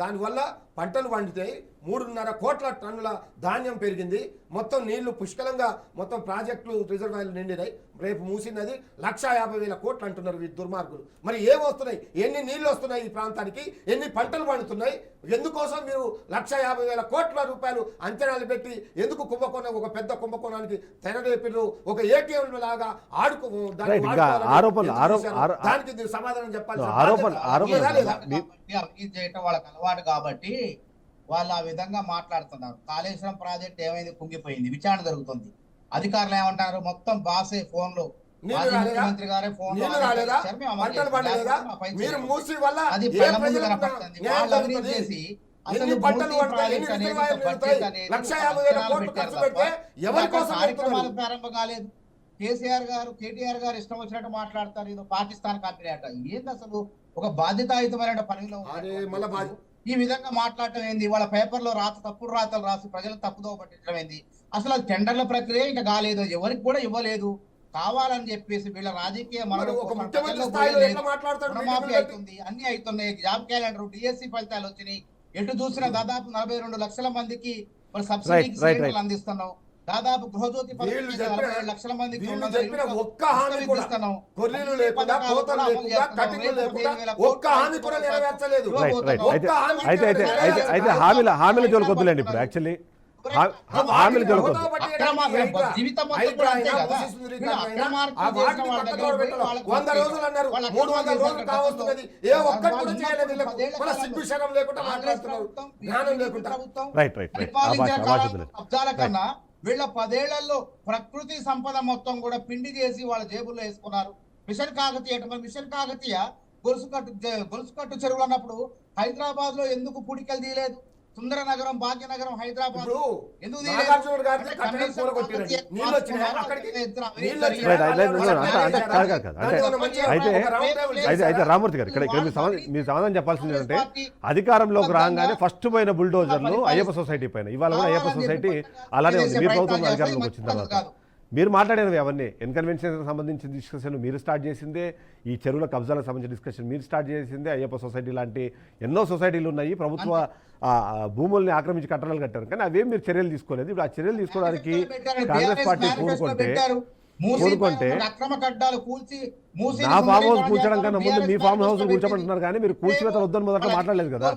దానివల్ల పంటలు పండితాయి, 3.5 కోట్ల టన్నుల ధాన్యం పెరిగింది, మొత్తం నీళ్లు పుష్కలంగా మొత్తం ప్రాజెక్టులు రిజర్వాయర్లు నిండినాయి. రేపు మూసినది 1,50,000 కోట్లు అంటున్నారు ఈ దుర్మార్గులు. మరి ఏమొస్తున్నాయి, ఎన్ని నీళ్లు వస్తున్నాయి ఈ ప్రాంతానికి, ఎన్ని పంటలు పండుతున్నాయి, ఎందుకోసం మీరు 1,50,000 కోట్ల రూపాయలు అంచనాలు పెట్టి ఎందుకు ఒక పెద్ద కుంభకోణానికి తెరలేపిరు? ఒక ఏటీఎం లాగా దానికి సమాధానం చెప్పాలి. చేయటం వాళ్ళకి అలవాటు కాబట్టి వాళ్ళు ఆ విధంగా మాట్లాడుతున్నారు. కాళేశ్వరం ప్రాజెక్ట్ ఏమైంది, కుంగిపోయింది, విచారణ జరుగుతుంది. అధికారులు ఏమంటారు, మొత్తం బాసే ఫోన్ లో ముఖ్యమంత్రి గారే ఫోన్ అది ప్రజల మీద పడుతుంది. వాళ్ళు అవినీతి చేసి అసలు కార్యక్రమాలు ప్రారంభం కాలేదు. కేటీఆర్ గారు ఇష్టం వచ్చినట్టు మాట్లాడతారు. ఇది పాకిస్తాన్ కంపెనీ అట. ఏంది అసలు ఒక బాధ్యతాయుతమైన పనిలో ఈ విధంగా మాట్లాడటం ఏంది? వాళ్ళ పేపర్లో తప్పుడు రాతలు రాసి ప్రజలకు తప్పుదోవ పట్టించడం ఏంది? అసలు అది టెండర్ల ప్రక్రియ ఇంకా కాలేదు, ఎవరికి కూడా ఇవ్వలేదు. కావాలని చెప్పేసి వీళ్ళ రాజకీయ రుణమాఫీ అవుతుంది, అన్ని అవుతున్నాయి. జాబ్ క్యాలెండర్, డిఎస్సి ఫలితాలు వచ్చినాయి. ఎటు చూసినా దాదాపు 42 లక్షల మందికి సబ్సిడీ అందిస్తున్నాం. దాదాపు గృహజ్యోతి లక్షల మందికి అయితే హామీల జోలికి వద్దులేండి. ఇప్పుడు యాక్చువల్లీ హామీల జోలికి వద్దు. కన్నా వీళ్ళ 10 ఏళ్లలో ప్రకృతి సంపద మొత్తం కూడా పిండి చేసి వాళ్ళ జేబుల్లో వేసుకున్నారు. మిషన్ కాకతీయ గొలుసుకట్టు చెరువులు అన్నప్పుడు హైదరాబాద్ లో ఎందుకు పుడికలు తీయలేదు? సుందర నగరం, భాగ్యనగరం, హైదరాబాద్ ఎందుకు అయితే రామూర్తి గారు ఇక్కడ మీరు సమాధానం చెప్పాల్సింది ఏంటంటే అధికారంలోకి రాగానే ఫస్ట్ పోయిన బుల్డోజర్లు అయ్యప్ప సొసైటీ పైన, ఇవాళ కూడా అయ్యప్ప సొసైటీ అలానే ఉంది. మీ ప్రభుత్వం అధికారంలోకి వచ్చిన తర్వాత మీరు మాట్లాడినవి అవన్నీ ఇన్కన్వెన్షన్ సంబంధించిన డిస్కషన్ మీరు స్టార్ట్ చేసిందే, ఈ చెరువుల కబ్జాలకు సంబంధించిన డిస్కషన్ మీరు స్టార్ట్ చేసిందే. అయ్యప్ప సొసైటీ లాంటి ఎన్నో సొసైటీలు ఉన్నాయి, ప్రభుత్వ భూముల్ని ఆక్రమించి కట్టడాలు కట్టారు, కానీ అవేం మీరు చర్యలు తీసుకోలేదు. ఇప్పుడు ఆ చర్యలు తీసుకోవడానికి కాంగ్రెస్ పార్టీ కూడుకుంటే నా ఫామ్ హౌస్ కూల్చడం కన్నా ముందు మీ ఫామ్ హౌస్ కూర్చోమంటున్నారు, కానీ మీరు కూల్చివేత వద్దని మొదట మాట్లాడలేదు కదా.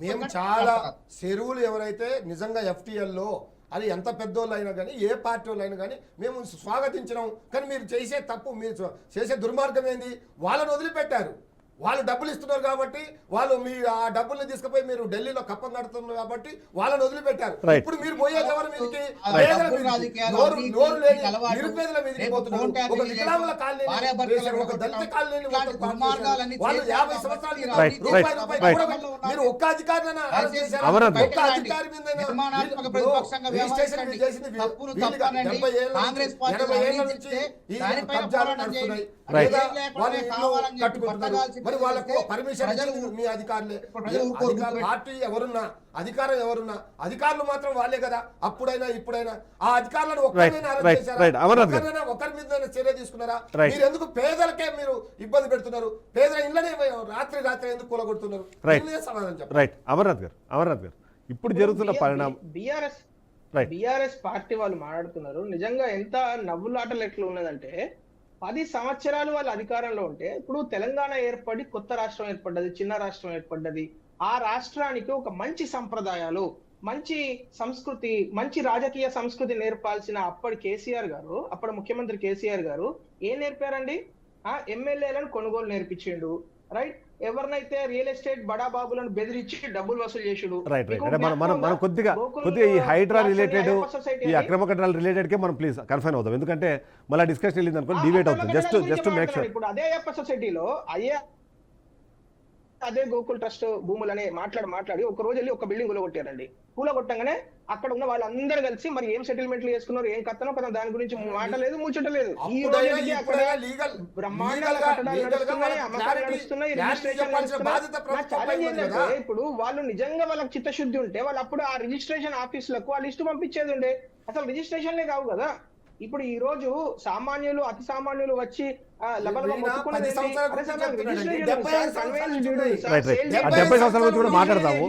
మేము చాలా చెరువులు ఎవరైతే నిజంగా ఎఫ్టీఎల్లో అది ఎంత పెద్దోళ్ళు అయినా కానీ ఏ పార్టీ వాళ్ళు అయినా కానీ మేము స్వాగతించినాం. కానీ మీరు చేసే తప్పు, మీరు చేసే దుర్మార్గం ఏంది? వాళ్ళని వదిలిపెట్టారు. వాళ్ళు డబ్బులు ఇస్తున్నారు కాబట్టి వాళ్ళు మీ ఆ డబ్బుల్ని తీసుకుపోయి మీరు ఢిల్లీలో కప్పం కడుతున్నారు కాబట్టి వాళ్ళని వదిలిపెట్టారు. Right. ఇప్పుడు మీరు పోయేది ఎవరి మీదకి? Right. పేదల డబ్బులు మీదకి. రాజకీయాలు, నోరు లేని అలవాటు, నిరుపేదల మీదకి రేపు పోతున్నారు. ఫోన్ ట్యాపింగ్ ఒక వికలాంగుల కాలనీ భార్యాభర్తలు వేశారు, ఒక దళిత కాలనీని ఇట్లాంటి మొత్తం దుర్మార్గాలన్నీ వాళ్ళు చేశారు 50 కాబట్టి సంవత్సరాల Right. రూపాయి Right. రూపాయి Right. కూడా మీరు ఒక్క అధికారిని అరెస్ట్ చేశారు. అమరనాథ్. ఒక్క అధికారి మీదైనా నిర్మాణాత్మక వీళ్ళు ప్రతిపక్షంగా రిజిస్ట్రేషన్ వ్యవహరించండి. చేసింది తప్పులు వీళ్ళుగా తప్పనండి. 70 ఏళ్ళ కాంగ్రెస్ నుంచి, పార్టీ 80 ఏళ్ళ నుంచి అవినీతి ఈ దానిపైన కబ్జాలు పోరాటం నడుస్తున్నాయి. చేయండి. Right. లేదా లేకపోతే వాళ్ళు ఇల్లు కావాలని చెప్పి కట్టుకుంటున్నారు. పట్టదాల్సి మరి వాళ్ళకు పెడితే పర్మిషన్ ప్రజలు ఇచ్చింది మీ అధికారులే. ప్రజలు ఊరుకోరు. అధికారులు పార్టీ ఎవరున్నా అధికారం ఎవరున్నా అధికారులు మాత్రం వాళ్ళే కదా. అప్పుడైనా ఇప్పుడైనా ఆ అధికారులను ఒక్కరినైనా Right. అరెస్ట్ చేశారా? Right. అమర్నాథ్ గారు. ఒక్కరినైనా ఒకరి మీద చర్య తీసుకున్నారా? Right. మీరు ఎందుకు పేదలకే మీరు ఇబ్బంది పెడుతున్నారు? పేదల ఇళ్ళనే రాత్రి ఎందుకు కూలగొడుతున్నారు? Right. దీనిదే సమాధానం చెప్పండి. రైట్ అమర్నాథ్ గారు ఇప్పుడు జరుగుతున్న పరిణామం Right. బిఆర్ఎస్ పార్టీ వాళ్ళు మాట్లాడుతున్నారు. నిజంగా ఎంత నవ్వులాటలు ఎట్లా ఉన్నదంటే 10 సంవత్సరాలు వాళ్ళ అధికారంలో ఉంటే ఇప్పుడు తెలంగాణ ఏర్పడి కొత్త రాష్ట్రం ఏర్పడ్డది, చిన్న రాష్ట్రం ఏర్పడ్డది. ఆ రాష్ట్రానికి ఒక మంచి సంప్రదాయాలు, మంచి సంస్కృతి, మంచి రాజకీయ సంస్కృతి నేర్పాల్సిన అప్పటి ముఖ్యమంత్రి కేసీఆర్ గారు ఏం నేర్పారండి? ఎమ్మెల్యేలను కొనుగోలు నేర్పించిండు. రైట్, ఎవరినైతే రియల్ ఎస్టేట్ బడాబాబులను బెదిరించి డబ్బులు వసూలు చేసుడు. రైట్ అంటే మనం కొద్దిగా ఈ హైడ్రా రిలేటెడ్ ఈ అక్రమ కట్టడాల రిలేటెడ్ కే మనం ప్లీజ్ కన్ఫైన్ అవుతాం. ఎందుకంటే మళ్ళీ డిస్కషన్ వెళ్ళింది అనుకోండి డిబేట్ అవుతుంది. Just make sure. ఇప్పుడు అదే అయ్యప్ప సొసైటీలో అదే గోకుల్ ట్రస్ట్ భూములని మాట్లాడి ఒక రోజు వెళ్ళి ఒక బిల్డింగ్ కూలగొట్టారండి. కూలగొట్టంగానే అక్కడ ఉన్న వాళ్ళందరూ కలిసి మరి ఏం సెటిల్మెంట్లు చేసుకున్నారు, ఏం కథనో కదా దాని గురించి మాటలేదు, ముచ్చటలేదు. ఈ రోజు అక్కడ బ్రహ్మాండాల కట్టడాలు నడుస్తున్నాయి, అమ్మకాలు నడుస్తున్నాయి, రిజిస్ట్రేషన్ నడుస్తున్నాయి. ఇప్పుడు వాళ్ళు నిజంగా వాళ్ళకి చిత్తశుద్ధి ఉంటే వాళ్ళు అప్పుడు ఆ రిజిస్ట్రేషన్ ఆఫీసులకు ఆ లిస్టు పంపించేది ఉండే. అసలు రిజిస్ట్రేషన్లే కావు కదా. ఇప్పుడు ఈ రోజు సామాన్యులు అతి సామాన్యులు వచ్చి రైట్ ఆ 70 సంవత్సరాల గురించి కూడా మాట్లాడదాము.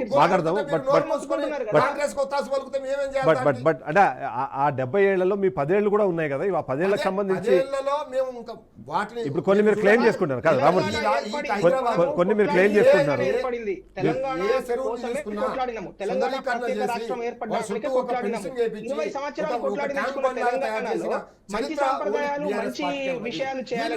బట్ అంటే ఆ 70 ఏళ్లలో మీ 10 ఏళ్ళు కూడా ఉన్నాయి కదా. ఆ 10 ఏళ్లకు సంబంధించి ఇప్పుడు కొన్ని మీరు క్లెయిమ్ చేసుకుంటారు కదా రాముడు, కొన్ని మీరు క్లెయిమ్ చేసుకుంటున్నారు. మంచి సంప్రదాయాలు, మంచి విషయాలు చేయాలి.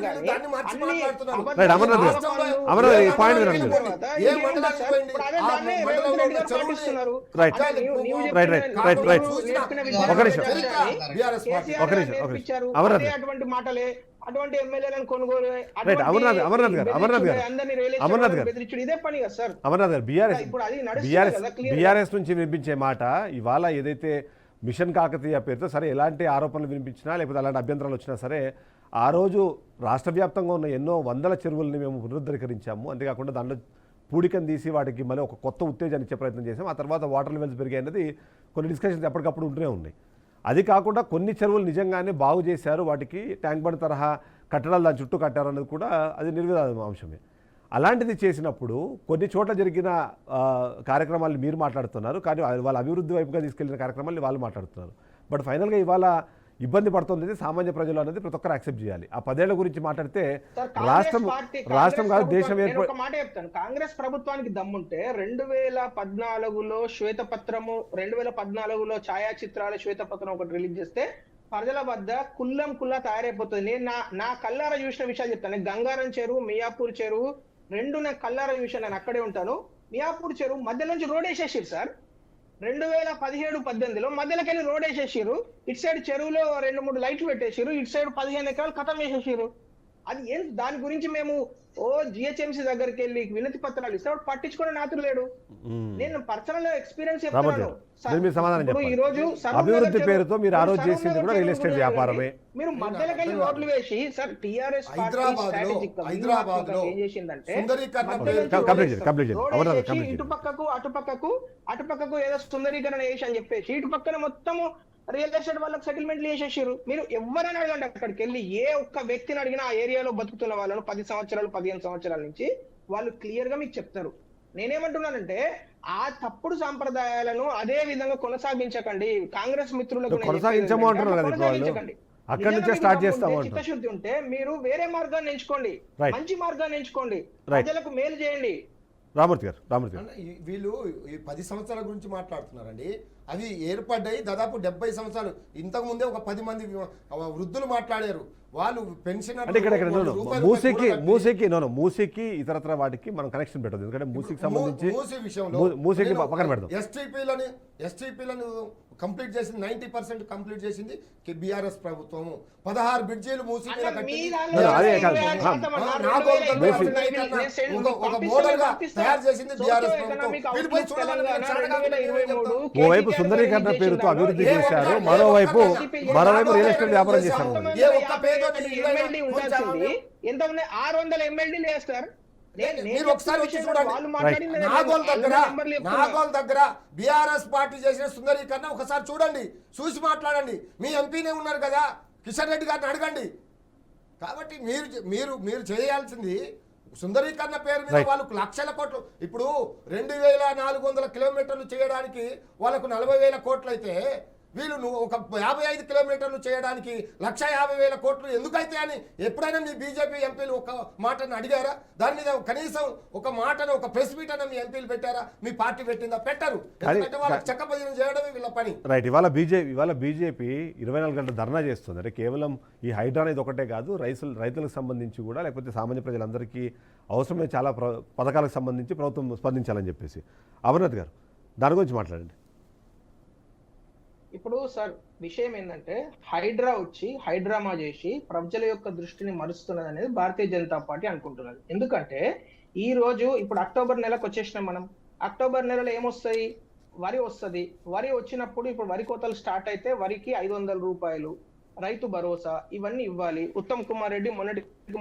అటువంటి మాటలే, అటువంటి ఎమ్మెల్యేలను కొనుగోలు, ఇదే పని కదా సార్. అమర్నాథ్ గారు బీఆర్ఎస్ నుంచి వినిపించే మాట ఇవాళ ఏదైతే మిషన్ కాకతీయ పేరుతో సరే ఎలాంటి ఆరోపణలు వినిపించినా లేకపోతే అలాంటి అభ్యంతరాలు వచ్చినా సరే ఆ రోజు రాష్ట్ర వ్యాప్తంగా ఉన్న ఎన్నో వందల చెరువుల్ని మేము పునరుద్ధరీకరించాము. అంతేకాకుండా దాంట్లో పూడికను తీసి వాటికి మళ్ళీ ఒక కొత్త ఉత్తేజాన్ని ఇచ్చే ప్రయత్నం చేసాం. ఆ తర్వాత వాటర్ లెవెల్స్ పెరిగాయి అనేది కొన్ని డిస్కషన్స్ ఎప్పటికప్పుడు ఉంటూనే ఉన్నాయి. అది కాకుండా కొన్ని చెరువులు నిజంగానే బాగు చేశారు, వాటికి ట్యాంక్ బండ్ తరహా కట్టడాలు దాని చుట్టూ కట్టారు అన్నది కూడా అది నిర్వివాద అంశమే. అలాంటిది చేసినప్పుడు కొన్ని చోట్ల జరిగిన కార్యక్రమాలు మీరు మాట్లాడుతున్నారు, కానీ వాళ్ళ అభివృద్ధి వైపుగా తీసుకెళ్లిన కార్యక్రమాలు వాళ్ళు మాట్లాడుతున్నారు. బట్ ఫైనల్గా ఇవాళ ఇబ్బంది పడుతుంది సామాన్య ప్రజలు అనేది ప్రతి ఒక్కరు యాక్సెప్ట్ చేయాలి. ఆ 10 ఏళ్ల గురించి మాట్లాడితే రాష్ట్రం కాదు దేశం ఏర్పడి మాట చెప్తాను. కాంగ్రెస్ ప్రభుత్వానికి దమ్ముంటే 2014లో శ్వేతపత్రము, 2014లో ఛాయాచిత్రాల శ్వేతపత్రం ఒకటి రిలీజ్ చేస్తే ప్రజల వద్ద కుల్లా తయారైపోతుంది. నేను నా కల్లారా చూసిన విషయాలు చెప్తాను. గంగారం చెరువు, మియాపూర్ చెరువు రెండు నా కల్లారా చూసిన, నేను అక్కడే ఉంటాను. మియాపూర్ చెరువు మధ్య నుంచి రోడ్ వేసేసారు సార్. 2017-18లో మధ్యలోకి వెళ్ళి రోడ్ వేసేసారు. ఇటు సైడ్ చెరువులో 2-3 లైట్లు పెట్టేసారు, ఇటు సైడ్ 15 ఎకరాలు ఖతం వేసేసారు. అది ఏం, దాని గురించి మేము జిహెచ్ఎంసీ దగ్గరికి వెళ్ళి వినతి పత్రాలు ఇస్తే పట్టించుకునే నాతులు లేడు. నేను పర్సనల్ ఎక్స్పీరియన్స్ చెప్తాను. అభివృద్ధి పేరుతో మీరు ఆరోజు చేసింది కూడా రియల్ ఎస్టేట్ వ్యాపారమే. మీరు మధ్యలోకి వెళ్ళి రోడ్లు వేసి సార్ టీఆర్ఎస్ ఏం చేసిందంటే అటుపక్కకు ఏదో సుందరీకరణ చేసి అని చెప్పేసి ఇటు పక్కన మొత్తము రియల్ ఎస్టేట్ వాళ్ళకి సెటిల్మెంట్లు చేసేసారు. మీరు ఎవరైనా అడగండి, అక్కడికి వెళ్ళి ఏ ఒక్క వ్యక్తిని అడిగినా ఆ ఏరియాలో బతుకుతున్న వాళ్ళను 10 సంవత్సరాలు 15 సంవత్సరాల నుంచి వాళ్ళు క్లియర్ గా మీకు చెప్తారు. నేనేమంటున్నానంటే ఆ తప్పుడు సాంప్రదాయాలను అదే విధంగా కొనసాగించకండి. కాంగ్రెస్ మిత్రులకు చిత్తశుద్ధి ఉంటే మీరు వేరే మార్గాన్ని ఎంచుకోండి, మంచి మార్గాన్ని ఎంచుకోండి, ప్రజలకు మేలు చేయండి. రామూర్తి గారు వీళ్ళు ఈ 10 సంవత్సరాల గురించి మాట్లాడుతున్నారండి. అవి ఏర్పడ్డాయి దాదాపు 70 సంవత్సరాలు. ఇంతకు ముందే ఒక 10 మంది వృద్ధులు మాట్లాడారు. వాళ్ళు పెన్షన్ అంటే ఇక్కడ మూసీకి ఇతరత్ర వాటికి మనం కనెక్షన్ పెట్టదు, ఎందుకంటే మూసీకి సంబంధించి మూసీకి పక్కన పెడదాం. ఎస్టీపీలను కంప్లీట్ చేసింది 90% కంప్లీట్ చేసింది బీఆర్ఎస్ ప్రభుత్వము. 16 బ్రిడ్జీలు మూసి మీద కట్టి అదే కాదు. ఒక మోడల్ గా తయారు చేసింది బీఆర్ఎస్ ప్రభుత్వం. వీళ్ళపై ఓవైపు సుందరీకరణ పేరుతో అభివృద్ధి చేశారు, మరోవైపు రియల్ ఎస్టేట్ వ్యాపారం చేశారు. ఏ ఒక్క పేదోని ఎంత ఉన్నాయి? 600 ఎమ్మెల్యేలు వేస్తారు. మీరు ఒకసారి వచ్చి చూడండి, నాగోల్ దగ్గర బీఆర్ఎస్ పార్టీ చేసిన సుందరీకరణ ఒకసారి చూడండి, చూసి మాట్లాడండి. మీ ఎంపీనే ఉన్నారు కదా, కిషన్ రెడ్డి గారిని అడగండి. కాబట్టి మీరు చేయాల్సింది సుందరీకరణ పేరు మీద వాళ్ళకు లక్షల కోట్లు. ఇప్పుడు 2400 కిలోమీటర్లు చేయడానికి వాళ్ళకు 40,000 కోట్లు అయితే, వీళ్ళు ఒక 55 కిలోమీటర్లు చేయడానికి 150,000 కోట్లు ఎందుకైతే అని ఎప్పుడైనా మీ బీజేపీ ఎంపీలు ఒక మాటను అడిగారా? దాని మీద కనీసం ఒక మాటను, ఒక ప్రెస్ మీట్ అన్న మీ ఎంపీలు పెట్టారా? మీ పార్టీ పెట్టిందా? పెట్టరు. ఎందుకంటే వాళ్ళకి చక్కబదిలీ చేయడమే వీళ్ళ పని. రైట్. ఇవాళ బీజేపీ 24 గంటలు ధర్నా చేస్తుంది. అంటే కేవలం ఈ హైడ్రా అనేది ఒకటే కాదు, రైతులకు సంబంధించి కూడా, లేకపోతే సామాన్య ప్రజలందరికీ అవసరమైన చాలా పథకాలకు సంబంధించి ప్రభుత్వం స్పందించాలని చెప్పేసి. అమర్నాథ్ గారు దాని గురించి మాట్లాడండి. ఇప్పుడు సార్ విషయం ఏంటంటే, హైడ్రా వచ్చి హైడ్రామా చేసి ప్రజల యొక్క దృష్టిని మరుస్తున్నది అనేది భారతీయ జనతా పార్టీ అనుకుంటున్నది. ఎందుకంటే ఈ రోజు ఇప్పుడు అక్టోబర్ నెలకు వచ్చేసినాం మనం. అక్టోబర్ నెలలో ఏమొస్తాయి? వరి వస్తుంది. వరి వచ్చినప్పుడు ఇప్పుడు వరి కోతలు స్టార్ట్ అయితే వరికి 500 రూపాయలు రైతు భరోసా ఇవన్నీ ఇవ్వాలి. ఉత్తమ్ కుమార్ రెడ్డి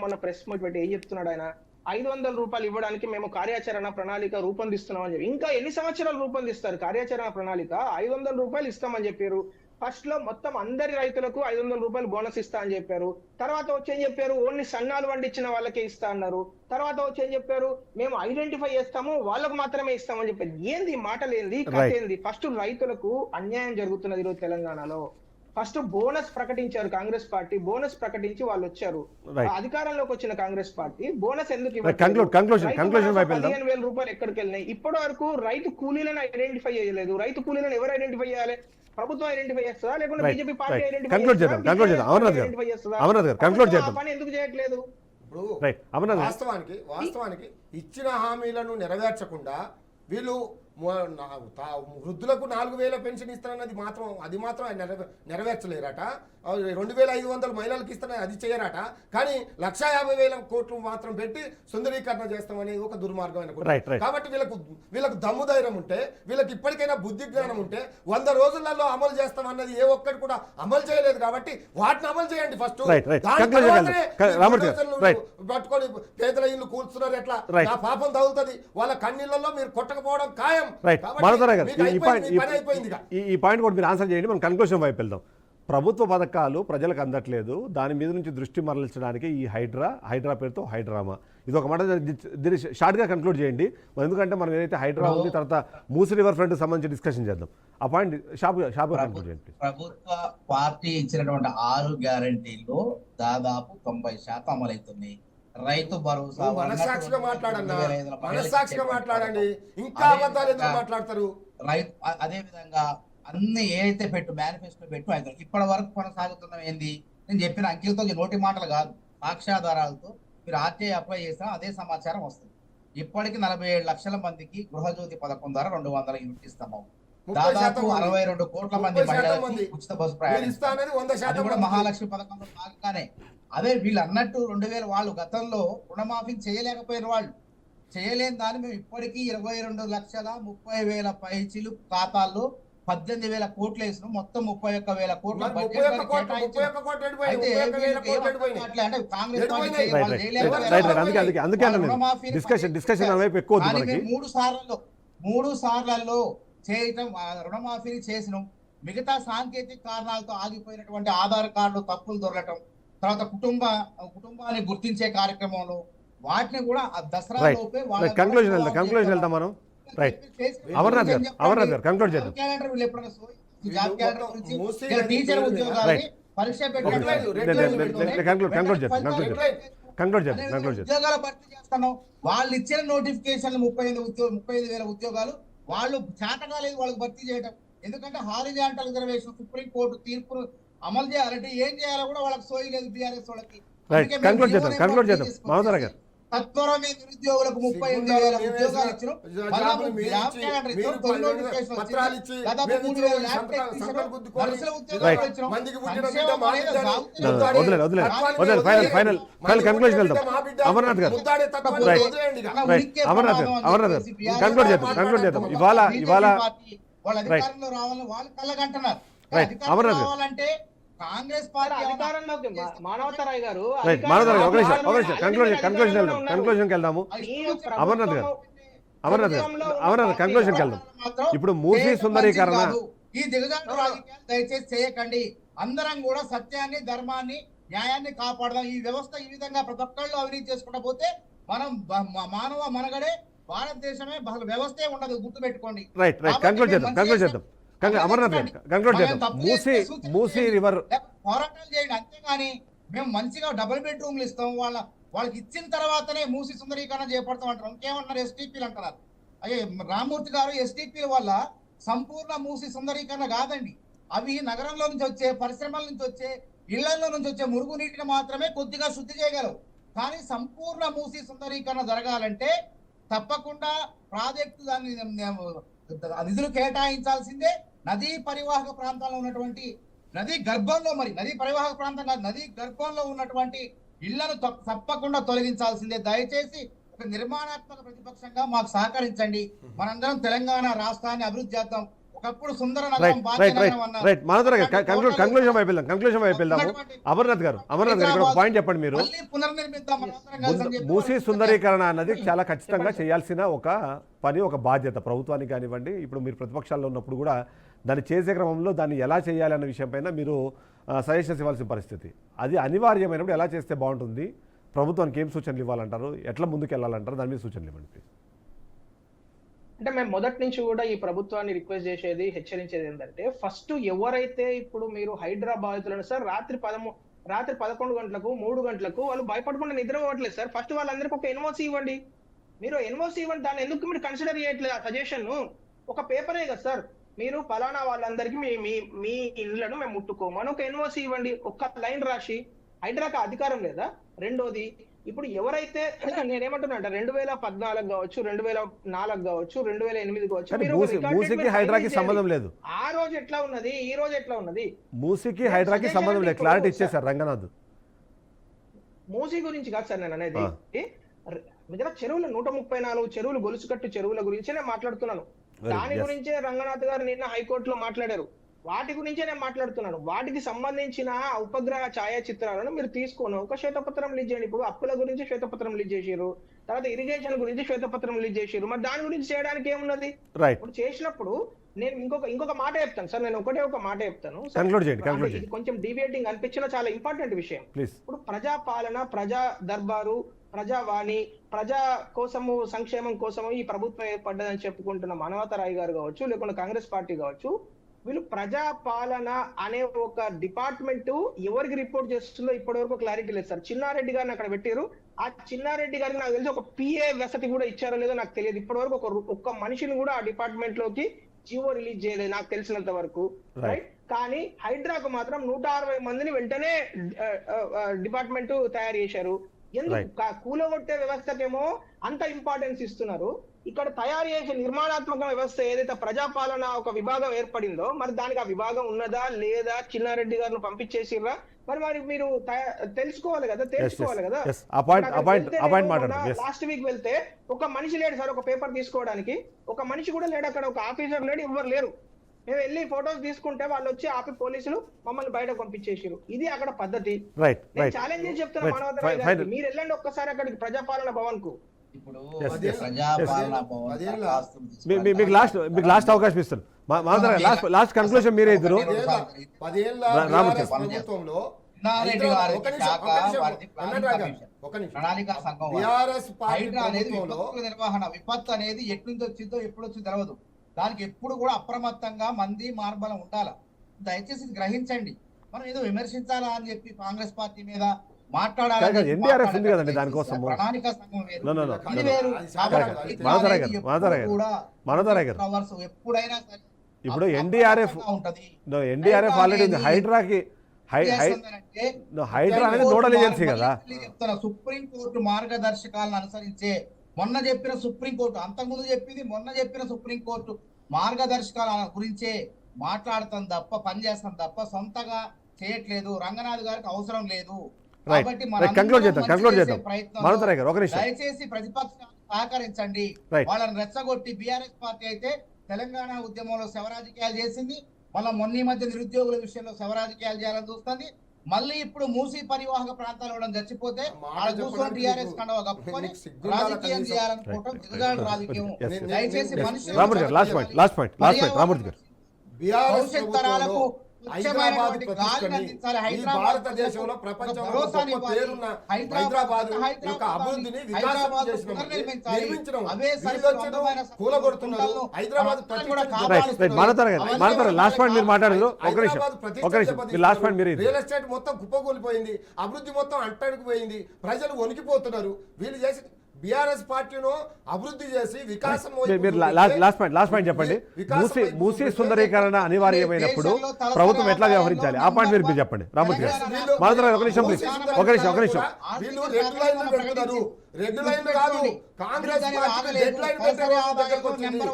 మొన్న ప్రెస్ మీట్ పెట్టి ఏం చెప్తున్నాడు ఆయన? 500 రూపాయలు ఇవ్వడానికి మేము కార్యాచరణ ప్రణాళిక రూపొందిస్తున్నామని చెప్పి. ఇంకా ఎన్ని సంవత్సరాలు రూపొందిస్తారు కార్యాచరణ ప్రణాళిక? 500 రూపాయలు ఇస్తామని చెప్పారు. ఫస్ట్ లో మొత్తం అందరి రైతులకు 500 రూపాయలు బోనస్ ఇస్తా అని చెప్పారు. తర్వాత వచ్చి ఏం చెప్పారు? ఓన్లీ సన్నాలు పండించిన వాళ్ళకే ఇస్తా అన్నారు. తర్వాత వచ్చి ఏం చెప్పారు? మేము ఐడెంటిఫై చేస్తాము, వాళ్ళకు మాత్రమే ఇస్తామని చెప్పారు. ఏంది మాటలు, ఏంది కథ ఏంది? ఫస్ట్ రైతులకు అన్యాయం జరుగుతున్నది ఈరోజు తెలంగాణలో. ఫస్ట్ బోనస్ ప్రకటించారు కాంగ్రెస్ పార్టీ, బోనస్ ప్రకటించి వాళ్ళు వచ్చారు అధికారంలోకి వచ్చిన కాంగ్రెస్ పార్టీ. బోనస్ ఎందుకు 15,000 రూపాయలు ఎక్కడికి వెళ్ళినాయి? ఇప్పటి వరకు రైతు కూలీలను ఐడెంటిఫై చేయలేదు. రైతు కూలీలను ఎవరు ఐడెంటిఫై చేయాలి? ప్రభుత్వం ఐడెంటిఫై చేస్తుందా, లేకుంటే బీజేపీ పార్టీ ఐడెంటిఫై చేస్తుందా? పని ఎందుకు చేయట్లేదు? ఇప్పుడు వాస్తవానికి ఇచ్చిన హామీలను నెరవేర్చకుండా వీళ్ళు వృద్ధులకు 4,000 పెన్షన్ ఇస్తారన్నది అది మాత్రం ఆయన నెరవేర్చలేరట. 2,500 మహిళలకు ఇస్తారని అది చేయరట. కానీ 150,000 కోట్లు మాత్రం పెట్టి సుందరీకరణ చేస్తామని ఒక దుర్మార్గమైన. కాబట్టి వీళ్ళకు దమ్ము ధైర్యం ఉంటే, వీళ్ళకి ఇప్పటికైనా బుద్ధి జ్ఞానం ఉంటే 100 రోజులలో అమలు చేస్తామన్నది ఏ ఒక్కటి కూడా అమలు చేయలేదు. కాబట్టి వాటిని అమలు చేయండి ఫస్ట్. పట్టుకొని పేదల ఇల్లు కూర్చున్నారు, ఎట్లా నా పాపం తగులుతుంది, వాళ్ళ కన్నీళ్ళలో మీరు కొట్టకపోవడం ఖాయం. ఈ పాయింట్ కూడా మీరు ఆన్సర్ చేయండి, మనం కన్క్లూషన్ వైపు వెళ్దాం. ప్రభుత్వ పథకాలు ప్రజలకు అందట్లేదు, దాని మీద నుంచి దృష్టి మరల్చడానికి ఈ హైడ్రా పేరుతో హైడ్రామా, ఇది ఒక మాట దీన్ని షార్ట్గా కన్క్లూడ్ చేయండి. ఎందుకంటే మనం ఏదైతే హైడ్రా ఉంది, తర్వాత మూసీ రివర్ ఫ్రంట్ సంబంధించి డిస్కషన్ చేద్దాం. ఆ పాయింట్ షార్ట్గా కన్క్లూడ్ చేయండి. ప్రభుత్వ పార్టీ ఇచ్చినటువంటి 6 గ్యారంటీల్లో దాదాపు 90% అమలవుతున్నాయి. రైతు భరోసా మనసాక్షిగా మాట్లాడండి, ఇంకా అబద్ధాలు ఎందుకు మాట్లాడతారు? రైతు అదే విధంగా అన్ని ఏదైతే మేనిఫెస్టో అయితే ఇప్పటి వరకు కొనసాగుతున్న ఏంది? నేను చెప్పిన అంకెలతో నోటి మాటలు కాదు, సాక్ష్యాధారాలతో మీరు ఆర్టీఐ అప్లై చేసినా అదే సమాచారం వస్తుంది. ఇప్పటికి 47 లక్షల మందికి గృహజ్యోతి పథకం ద్వారా 200 యూనిట్ ఇస్తాము. దాదాపు 62 కోట్ల మంది మహిళలకి ఉచిత బస్సు ప్రయాణం కూడా మహాలక్ష్మి పథకంలో భాగంగానే. అదే వీళ్ళు అన్నట్టు 2000 వాళ్ళు గతంలో రుణమాఫీ చేయలేకపోయిన వాళ్ళు, చేయలేని దాన్ని మేము ఇప్పటికీ 22,30,000 పైచీలు ఖాతాల్లో 18,000 కోట్లు వేసినాం. మొత్తం 31,000 కోట్లు మూడు సార్లలో చేయటం రుణమాఫీని చేసినాం. మిగతా సాంకేతిక కారణాలతో ఆగిపోయినటువంటి ఆధార్ కార్డులు తప్పులు దొరకటం, తర్వాత కుటుంబాన్ని గుర్తించే కార్యక్రమంలో వాటిని కూడా దసరా లోపే కంక్లూజన్ వెళ్తాం మనం. రైట్, అమర్నాథ్ గారు కంక్లూడ్ చేద్దాం. టీచర్ ఉద్యోగాలని పరీక్ష ఉద్యోగాలు భర్తీ చేస్తాను. వాళ్ళు ఇచ్చిన నోటిఫికేషన్ 35,000 ఉద్యోగాలు వాళ్ళు చేత కాలేదు వాళ్ళకి భర్తీ చేయడం. ఎందుకంటే హారిజాంటల్ రిజర్వేషన్ సుప్రీంకోర్టు తీర్పును అమలు చేయాలంటే ఏం చేయాలో కూడా వాళ్ళకి సోయి లేదు బీఆర్ఎస్ వాళ్ళకి. రైట్, అందుకే మేము కంక్లూడ్ చేద్దాం, జీవో కంక్లూడ్ నెంబర్ చేద్దాం మహోదర గారు. తత్వరమే నిరుద్యోగులకు 38,000 ఉద్యోగాలు ఇచ్చిన జాబులు మీరు ఇచ్చి, మీరు పత్రాలు ఇచ్చి, మేము ఉద్యోగాలు సంతకాలు గుద్దుకొని, మందికి పుట్టిన బిడ్డ మా బిడ్డని ముద్దాడి, వదిలేదు ఫైనల్ ఫైనల్ ఫైనల్ కంక్లూజన్ వెళ్దాం. అమర్నాథ్ గారు ముద్దాడే తత్వాన్ని రైట్ వదిలేయండి ఇక. రైట్ అమర్నాథ్ గారు కంక్లూడ్ చేద్దాం. ఇవాళ వాళ్ళ అధికారంలో రావాలని వాళ్ళు కళ్ళగంటున్నారు. రైట్, అధికారంలో అమర్నాథ్ గారు. రావాలంటే కాంగ్రెస్ పార్టీ అధికారంలోకి మానవతరాయ్ గారు రైట్ మానవతరాయ్ గారు ఒక నిమిషం కంక్లూజన్కి వెళ్దాము. అమర్నాథ్ గారు కంక్లూజన్కి వెళ్దాం. ఇప్పుడు మూసీ సుందరీకరణ ఈ దిగజారు రాజకీయాలు దయచేసి చేయకండి. అందరం కూడా సత్యాన్ని, ధర్మాన్ని, న్యాయాన్ని కాపాడదాం. ఈ వ్యవస్థ ఈ విధంగా ప్రతి ఒక్కళ్ళు అవినీతి చేసుకుంటూ పోతే మనం మానవ మనగడే భారతదేశమే వ్యవస్థే ఉండదు, గుర్తుపెట్టుకోండి. రైట్ రైట్ కంక్లూడ్ చేద్దాం. అమర్నాథ్ గారు కంక్లూడ్ చేద్దాం. మూసీ రివర్ పోరాటాలు చేయండి, అంతేగాని మేము మంచిగా డబుల్ బెడ్రూమ్లు ఇస్తాం వాళ్ళకి ఇచ్చిన తర్వాతనే మూసీ సుందరీకరణ చేపడతాం అంటారు. ఇంకేమన్నారు? ఎస్టీపీలు అంటున్నారు. అయ్యే రామ్మూర్తి గారు, ఎస్టీపీల వల్ల సంపూర్ణ మూసీ సుందరీకరణ కాదండి. అవి నగరంలో నుంచి వచ్చే, పరిశ్రమల నుంచి వచ్చే, ఇళ్లలో నుంచి వచ్చే మురుగునీటిని మాత్రమే కొద్దిగా శుద్ధి చేయగలవు. కానీ సంపూర్ణ మూసీ సుందరీకరణ జరగాలంటే తప్పకుండా ప్రాజెక్టు దాన్ని నిధులు కేటాయించాల్సిందే. నదీ పరివాహక ప్రాంతాల్లో ఉన్నటువంటి నదీ గర్భంలో, మరి నదీ పరివాహక ప్రాంతం కాదు, నదీ గర్భంలో ఉన్నటువంటి ఇళ్లను తప్పకుండా తొలగించాల్సిందే. దయచేసి ఒక నిర్మాణాత్మక ప్రతిపక్షంగా మాకు సహకరించండి. మనందరం తెలంగాణ రాష్ట్రాన్ని అభివృద్ధి చేద్దాం. ఒకప్పుడు సుందర నగరం, రైట్ మానవతరాయ్ గారు కంక్లూజన్ అయిపోయిందాము. అమర్నాథ్ గారు ఇక్కడ ఒక పాయింట్ చెప్పండి. మీరు మూసీ సుందరీకరణ అన్నది చాలా ఖచ్చితంగా చేయాల్సిన ఒక పని, ఒక బాధ్యత ప్రభుత్వానికి కానివ్వండి. ఇప్పుడు మీరు ప్రతిపక్షాల్లో ఉన్నప్పుడు కూడా దాన్ని చేసే క్రమంలో దాన్ని ఎలా చేయాలి అన్న విషయం పైన మీరు సజెషన్స్ ఇవ్వాల్సిన పరిస్థితి. అది అనివార్యమైనప్పుడు ఎలా చేస్తే బాగుంటుంది, ప్రభుత్వానికి ఏం సూచనలు ఇవ్వాలంటారు, ఎట్లా ముందుకు వెళ్ళాలంటారు, దాని మీద సూచనలు ఇవ్వండి ప్లీజ్. అంటే మేము మొదటి నుంచి కూడా ఈ ప్రభుత్వాన్ని రిక్వెస్ట్ చేసేది, హెచ్చరించేది ఏంటంటే, ఫస్ట్ ఎవరైతే ఇప్పుడు మీరు హైదరాబాద్లను సార్ రాత్రి 11 గంటలకు 3 గంటలకు వాళ్ళు భయపడకుండా నిద్ర పోవట్లేదు సార్. ఫస్ట్ వాళ్ళందరికీ ఒక ఎన్ఓసి ఇవ్వండి. మీరు ఎన్ఓసి ఇవ్వండి. దాన్ని ఎందుకు మీరు కన్సిడర్ చేయట్లేదు? ఆ సజెషన్ ఒక పేపరే కదా సార్. మీరు ఫలానా వాళ్ళందరికీ మీ ఇళ్లను మేము ముట్టుకోమని ఒక ఎన్ఓసి ఇవ్వండి. ఒక్క లైన్ రాసి. హైడ్రాకి అధికారం లేదా? రెండోది, ఇప్పుడు ఎవరైతే నేనేమంటున్నా అంటే 2014 కావచ్చు, 2004 కావచ్చు, 2008 కావచ్చు, మూసీకి హైడ్రాకి సంబంధం లేదు. ఆ రోజు ఎట్లా ఉన్నది, ఈ రోజు ఎట్లా ఉన్నది? మూసీకి హైడ్రాకి సంబంధం లేదు, క్లారిటీ ఇచ్చేసారు రంగనాథ్. మూసీ గురించి కాదు సార్ నేను అనేది. మిగతా చెరువులు 134 చెరువులు, గొలుసుకట్టు చెరువుల గురించే నేను మాట్లాడుతున్నాను. దాని గురించే రంగనాథ్ గారు నిన్న హైకోర్టులో మాట్లాడారు. వాటి గురించే నేను మాట్లాడుతున్నాను. వాటికి సంబంధించిన ఉపగ్రహ ఛాయాచిత్రాలను మీరు తీసుకొని ఒక శ్వేతపత్రం రిలీజ్ చేయండి. ఇప్పుడు అప్పుల గురించి శ్వేతపత్రం రిలీజ్ చేసారు, తర్వాత ఇరిగేషన్ గురించి శ్వేతపత్రం రిలీజ్ చేసారు. మరి దాని గురించి చేయడానికి ఏమున్నది? ఇప్పుడు చేసినప్పుడు నేను ఇంకొక మాట చెప్తాను సార్. నేను ఒక మాట చెప్తాను. ఇది కొంచెం డిబేటింగ్ అనిపించిన చాలా ఇంపార్టెంట్ విషయం. ఇప్పుడు ప్రజాపాలన, ప్రజా దర్బారు, ప్రజావాణి, ప్రజా కోసము, సంక్షేమం కోసము ఈ ప్రభుత్వం ఏర్పడ్డదని చెప్పుకుంటున్న మానవతరాయ్ గారు కావచ్చు, లేకుంటే కాంగ్రెస్ పార్టీ కావచ్చు, వీళ్ళు ప్రజాపాలన అనే ఒక డిపార్ట్మెంట్ ఎవరికి రిపోర్ట్ చేస్తుందో ఇప్పటి వరకు క్లారిటీ లేదు సార్. చిన్నారెడ్డి గారిని అక్కడ పెట్టారు. ఆ చిన్నారెడ్డి గారికి నాకు తెలిసి ఒక పిఏ వసతి కూడా ఇచ్చారో లేదో నాకు తెలియదు. ఇప్పటి వరకు ఒక్క మనిషిని కూడా ఆ డిపార్ట్మెంట్ లోకి జీవో రిలీజ్ చేయలేదు నాకు తెలిసినంత వరకు. రైట్. కానీ హైడ్రాకు మాత్రం 160 మందిని వెంటనే డిపార్ట్మెంట్ తయారు చేశారు. ఎందుకు? కూలగొట్టే వ్యవస్థకేమో అంత ఇంపార్టెన్స్ ఇస్తున్నారు. ఇక్కడ తయారు చేసే నిర్మాణాత్మక వ్యవస్థ ఏదైతే ప్రజాపాలన ఒక విభాగం ఏర్పడిందో, మరి దానికి ఆ విభాగం ఉన్నదా లేదా? చిన్నారెడ్డి గారిని పంపించేసిర్రా? మరి మీరు తెలుసుకోవాలి కదా. లాస్ట్ వీక్ వెళ్తే ఒక మనిషి లేడు సార్, ఒక పేపర్ తీసుకోవడానికి ఒక మనిషి కూడా లేడు అక్కడ, ఒక ఆఫీసర్ లేడు, ఎవ్వరు లేరు. మేము వెళ్ళి ఫోటోస్ తీసుకుంటే వాళ్ళు వచ్చి ఆపి పోలీసులు మమ్మల్ని బయట పంపించేసారు. ఇది అక్కడ పద్ధతి. ఛాలెంజ్ చేసి చెప్తున్నా మానవతరాయ్ గారికి, మీరు వెళ్ళండి ఒక్కసారి అక్కడికి ప్రజాపాలన భవన్ కు. మీకు లాస్ట్ అవకాశం ఇస్తాను. లాస్ట్ కన్క్లూషన్ మీరే ఇద్దరు. నిర్వహణ విపత్తు అనేది ఎటు నుంచి వచ్చిందో ఎప్పుడు వచ్చిందో తెలియదు. దానికి ఎప్పుడు కూడా అప్రమత్తంగా మంది మార్బలం ఉండాలి. దయచేసి గ్రహించండి. మనం ఏదో విమర్శించాలా అని చెప్పి కాంగ్రెస్ పార్టీ మీద మాట్లాడాలి. ఎన్డీఆర్ఎఫ్ ఉంది కదండి దానికోసం. ప్రణాళిక సంఘం ఎప్పుడైనా ఇప్పుడు ఎన్డీఆర్ఎఫ్ ఆల్రెడీ ఉంది. హైడ్రాకి హైడ్రా అనేది నోడల్ ఏజెన్సీ కదా. చెప్తున్నా, సుప్రీంకోర్టు మార్గదర్శకాలను అనుసరించే మొన్న చెప్పిన సుప్రీంకోర్టు, అంతకుముందు చెప్పింది మొన్న చెప్పిన సుప్రీంకోర్టు మార్గదర్శకాల గురించే మాట్లాడతాం తప్ప, పనిచేస్తాం తప్ప సొంతగా చేయట్లేదు. రంగనాథ్ గారికి అవసరం లేదు. కాబట్టి కంక్లూడ్ చేద్దాం. మనోహర్ గారు ఒక నిమిషం. దయచేసి ప్రతిపక్షాలు సహకరించండి. వాళ్ళని రెచ్చగొట్టి బీఆర్ఎస్ పార్టీ అయితే తెలంగాణ ఉద్యమంలో శవరాజకీయాలు చేసింది, మళ్ళీ మొన్న మధ్య నిరుద్యోగుల విషయంలో శవరాజకీయాలు చేయాలని చూస్తుంది. మళ్ళీ ఇప్పుడు మూసీ పరివాహక ప్రాంతాల్లో చచ్చిపోతే టీఆర్ఎస్ కండవ కప్పుకొని రాజకీయం చేయాలనుకోవటం దిగజాడు రాజకీయం. దయచేసి భవిష్యత్ తరాలకు హైదరాబాద్ భారతదేశంలో ప్రపంచంలో గొప్ప పేరున్న హైదరాబాద్ యొక్క అభివృద్ధిని నిర్మించడం కూలగొడుతున్నారు. హైదరాబాద్ రియల్ ఎస్టేట్ మొత్తం కుప్పకూలిపోయింది, అభివృద్ధి మొత్తం అంటడికి పోయింది, ప్రజలు వణికిపోతున్నారు. వీళ్ళు చేసి బీఆర్ఎస్ పార్టీను అభివృద్ధి చేసి వికాసం. లాస్ట్ పాయింట్ చెప్పండి. మూసీ సుందరీకరణ అనివార్యమైనప్పుడు ప్రభుత్వం ఎట్లా వ్యవహరించాలి ఆ పాయింట్ మీరు చెప్పండి. రామూర్తి గారు మాట్లాడారు. ఒక నిమిషం ప్లీజ్, ఒక నిమిషం. వీళ్ళు రెడ్ లైన్లు పెడుతున్నారు. రెడ్ లైన్ కాదు, కాంగ్రెస్ పార్టీ రెడ్ లైన్ పెట్టారు.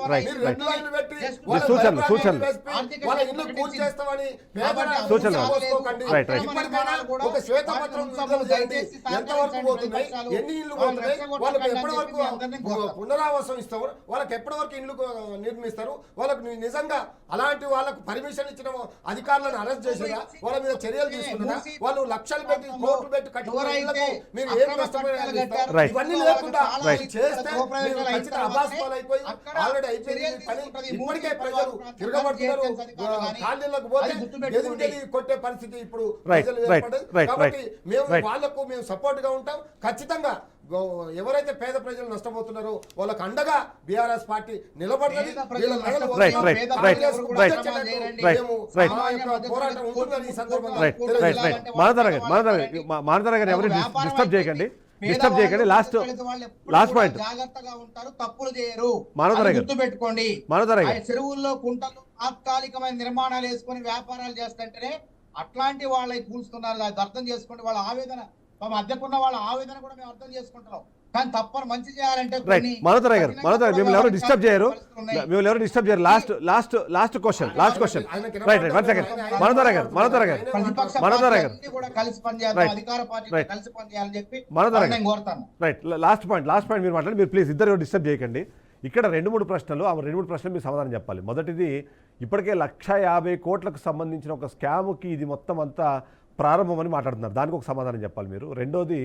సూచనలు వాళ్ళ ఇల్లు పూర్తి చేస్తామని ఒక శ్వేతపత్రం ఎంతవరకు పోతున్నాయి, ఎన్ని ఇల్లు పోతున్నాయి, వాళ్ళకి ఎప్పటి వరకు పునరావాసం ఇస్తాము, వాళ్ళకి ఎప్పటి వరకు ఇల్లు నిర్మిస్తారు, వాళ్ళకు నిజంగా అలాంటి వాళ్ళకు పర్మిషన్ ఇచ్చిన అధికారులను అరెస్ట్ చేసినా, వాళ్ళ మీద చర్యలు తీసుకున్నా, వాళ్ళు లక్షలు పెట్టి కోట్లు పెట్టి కట్టుకున్న మీరు ఏం నష్టపోయారు. ఇవన్నీ లేకుండా చేస్తే అభాస్పాలైపోయి ఆల్రెడీ అయిపోయింది పని. ఇప్పటికే ప్రజలు తిరగబడుతున్నారు, కాలనీలకు పోతే ఎదురు కొట్టే పరిస్థితి ఇప్పుడు ప్రజలు ఏర్పడింది. కాబట్టి మేము సపోర్ట్ గా ఉంటాం. ఖచ్చితంగా ఎవరైతే పేద ప్రజలు నష్టపోతున్నారో వాళ్ళకు అండగా బీఆర్ఎస్ పార్టీ నిలబడుతుంది. పోరాటం ఉంటుందని ఈ సందర్భంగా మానధర గారు ఎవరు డిస్టర్బ్ చేయకండి. Last point. జాగ్రత్తగా ఉంటారు, తప్పులు చేయరు. గుర్తు పెట్టుకోండి. చెరువుల్లో కుంటలు తాత్కాలికమైన నిర్మాణాలు వేసుకొని వ్యాపారాలు చేస్తుంటేనే అట్లాంటి వాళ్ళకి కూల్చుతున్నారు. అది అర్థం చేసుకోండి. వాళ్ళ ఆవేదన, అద్దెకున్న వాళ్ళ ఆవేదన కూడా మేము అర్థం చేసుకుంటున్నాం. కానీ తప్పని మంచి చేయాలంటే మనోహర్ గారు మిమ్మల్ని ఎవరు డిస్టర్బ్ చేయరు. Last question. Right 1 second. Manohar గారు కూడా కలిసి పనిచేయాలి, అధికార పార్టీ కలిసి పనిచేయాలని చెప్పి నేను కోరుతాను. రైట్ లాస్ట్ పాయింట్ మీరు మాట్లాడండి. మీరు ప్లీజ్ ఇద్దరు డిస్టర్బ్ చేయకండి. ఇక్కడ 2-3 ప్రశ్నలు, ఆ 2-3 ప్రశ్నలు మీరు సమాధానం చెప్పాలి. మొదటిది, ఇప్పటికే 150 కోట్లకు సంబంధించిన ఒక స్కామ్కి ఇది మొత్తం అంతా ప్రారంభమని మాట్లాడుతున్నారు. దానికి ఒక సమాధానం చెప్పాలి మీరు. రెండోది,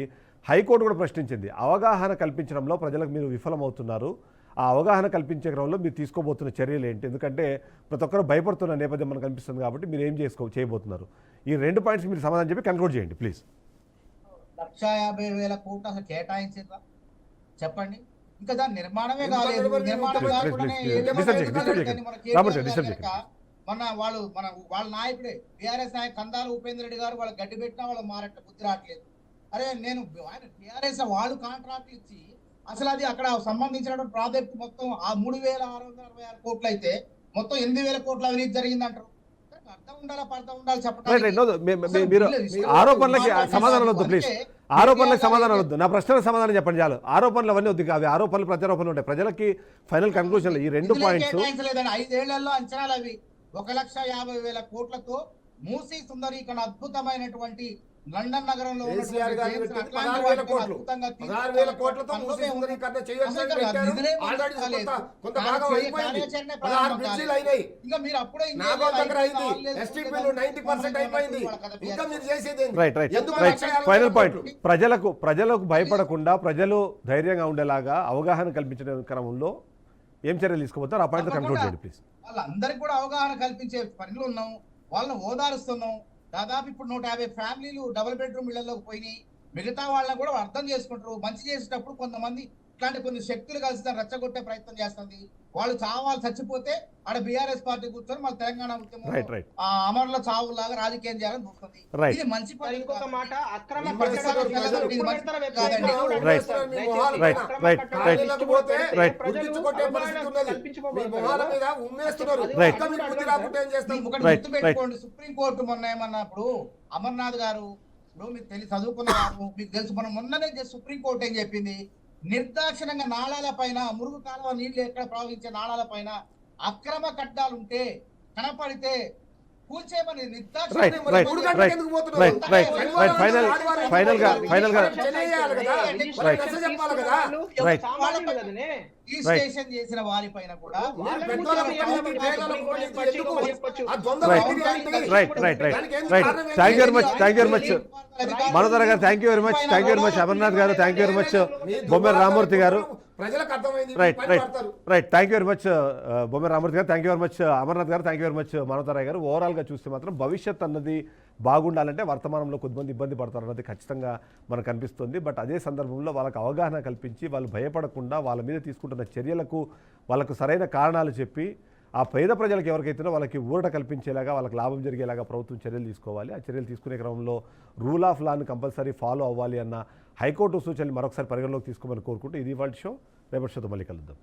హైకోర్టు కూడా ప్రశ్నించింది, అవగాహన కల్పించడంలో ప్రజలకు మీరు విఫలమవుతున్నారు. ఆ అవగాహన కల్పించే క్రమంలో మీరు తీసుకోబోతున్న చర్యలు ఏంటి? ఎందుకంటే ప్రతి ఒక్కరు భయపడుతున్న నేపథ్యం మనకు కనిపిస్తుంది కాబట్టి మీరు ఏం చేయబోతున్నారు? ఈ 2 పాయింట్స్ మీరు సమాధానం చెప్పి కన్క్లూడ్ చేయండి ప్లీజ్. 150,000 కోట్లు అసలు కేటాయించారా చెప్పండి? ఇంకా దాని నిర్మాణమే కాలేదు. వాళ్ళ నాయకుడే టీఆర్ఎస్ నాయకు కందాల ఉపేంద్ర రెడ్డి గారు వాళ్ళకి గడ్డి పెట్టినా వాళ్ళకి మారట్ల బుద్ధి రావట్లేదు. అరే నేను టీఆర్ఎస్ వాళ్ళు కాంట్రాక్ట్ ఇచ్చి అసలు అది అక్కడ సంబంధించినటువంటి ప్రాజెక్ట్ మొత్తం ఆ 3,666 కోట్లు అయితే మొత్తం 8,000 కోట్ల అవినీతి జరిగిందంటారు. అర్థం ఉండాలా, పర్థం ఉండాలి చెప్పండి. ఆరోపణలకి సమాధానం వద్దు ప్లీజ్. ఆరోపణలకు సమాధానం వద్దు, నా ప్రశ్నలకు సమాధానం చెప్పండి చాలు. ఆరోపణలు అవన్నీ వద్దు, అవి ఆరోపణలు ప్రత్యారోపణలు ఉంటాయి. ప్రజలకి ఫైనల్ కన్క్లూజన్ ఈ 2 పాయింట్స్. 5 ఏళ్లలో అంచనాలు అవి 1,50,000 కోట్లతో మూసీ సుందరీకరణ అద్భుతమైనటువంటి లండన్ నగరంలో ఫైనల్ పాయింట్. ప్రజలకు భయపడకుండా ప్రజలు ధైర్యంగా ఉండేలాగా అవగాహన కల్పించే క్రమంలో ఏం చర్యలు తీసుకోబోతారు? ఆ పాయింట్ కన్క్లూడ్ చేయండి ప్లీజ్. వాళ్ళందరికీ కూడా అవగాహన కల్పించే పనులు ఉన్నాం, వాళ్ళని ఓదారుస్తున్నాం. దాదాపు ఇప్పుడు 150 ఫ్యామిలీలు డబుల్ బెడ్రూమ్ ఇళ్లలోకి పోయినాయి. మిగతా వాళ్ళని కూడా అర్థం చేసుకుంటారు. మంచి చేసేటప్పుడు కొంతమంది ఇట్లాంటి కొన్ని శక్తులు కలిసి దాన్ని రెచ్చగొట్టే ప్రయత్నం చేస్తుంది. వాళ్ళు చావాలి చచ్చిపోతే ఆడ బీఆర్ఎస్ పార్టీ కూర్చొని మన తెలంగాణ ఉద్యమం రైట్ అమరుల చావులాగా రాజకీయం చేయాలని చూస్తుంది. Right. ఇది మంచి మరి పని ఇంకొక కాదు. మాట, అక్రమ ఇది కట్టడాలు ప్రతిసారి ప్రజలు ఇది ఎప్పుడు మంచి పెడతారో పని వెబ్సైట్ కాదండి. లో Right. దయచేసి Right. అక్రమ Right. కట్టడాలు Right. డిస్ట్రిబ్యూట్ పెడితే Right. ప్రజలు గుర్తించుకొట్టే పరిస్థితి అవగాహన ఉన్నది. మీ కల్పించబోతున్నారు మొహాల కదా. మీద ఉమ్మేస్తున్నారు. Right. ఇంకా మీరు బుద్ధి రాకుంటే ఏం చేస్తాం? ఒకటి Right. గుర్తు పెట్టుకోండి, సుప్రీంకోర్టు మొన్న ఏమన్నప్పుడు అమర్నాథ్ గారు, ఇప్పుడు మీకు తెలిసి చదువుకున్న వారు మీకు తెలుసు, మనం మొన్ననే సుప్రీంకోర్టు ఏం చెప్పింది, నిర్దాక్షిణంగా నాళాల పైన, మురుగు కాలువ నీళ్లు ఎక్కడ ప్రవహించే నాళాల పైన అక్రమ కట్టాలు ఉంటే కనపడితే కూల్చేయమని రైట్ నిర్దాక్షిణ్యంగా రైట్ మూడు రైట్ గంటలకు ఎందుకు పోతున్నారు? రైట్ రైట్ రైట్ ఫైనల్ గా తెలియాలి కదా. Right. మెసేజ్ చెప్పాలి కదా. Right. సామాన్యులు కదనే. రిజిస్ట్రేషన్ చేసిన వారి పైన కూడా వాళ్ళని పెద్దోళ్ళకు కూర్చొని కలిపి చెప్పండి, పేదలకు సుప్రీంకోర్టు కలిపి చెప్పొచ్చు, ఎందుకు? ఇంకొకటి చెప్పొచ్చు. ఆ ద్వంద్వ Right. వైఖరి ఏంటి? రైట్ రైట్ రైట్ దానికి ఏంది రైట్ కారణం ఏంటి? Thank you very much Manohar garu thank you very much Amarnath garu thank you very much Bommera Ramurthy garu ప్రజలకు అర్థమైంది. రైట్ పని రైట్ పడతారు. Right thank you very much Bommera Ramurthy garu thank you very much Amarnath garu thank you very much Manohar Rai garu. ఓవరాల్గా చూస్తే మాత్రం భవిష్యత్ అన్నది బాగుండాలంటే వర్తమానంలో కొద్దిమంది ఇబ్బంది పడతారు అన్నది ఖచ్చితంగా మనకు కనిపిస్తుంది. బట్ అదే సందర్భంలో వాళ్ళకి అవగాహన కల్పించి వాళ్ళు భయపడకుండా వాళ్ళ మీద తీసుకుంటున్న చర్యలకు వాళ్ళకు సరైన కారణాలు చెప్పి ఆ పేద ప్రజలకు ఎవరికైతేనో వాళ్ళకి ఊరట కల్పించేలాగా వాళ్ళకి లాభం జరిగేలాగా ప్రభుత్వం చర్యలు తీసుకోవాలి. ఆ చర్యలు తీసుకునే క్రమంలో రూల్ ఆఫ్ లాను కంపల్సరీ ఫాలో అవ్వాలి అన్న హైకోర్టు సూచనలు మరొకసారి పరిగణలోకి తీసుకోమని కోరుకుంటూ ఇది ఇవాళ షో. రేపటి షోతో మళ్ళీ కలుద్దాం.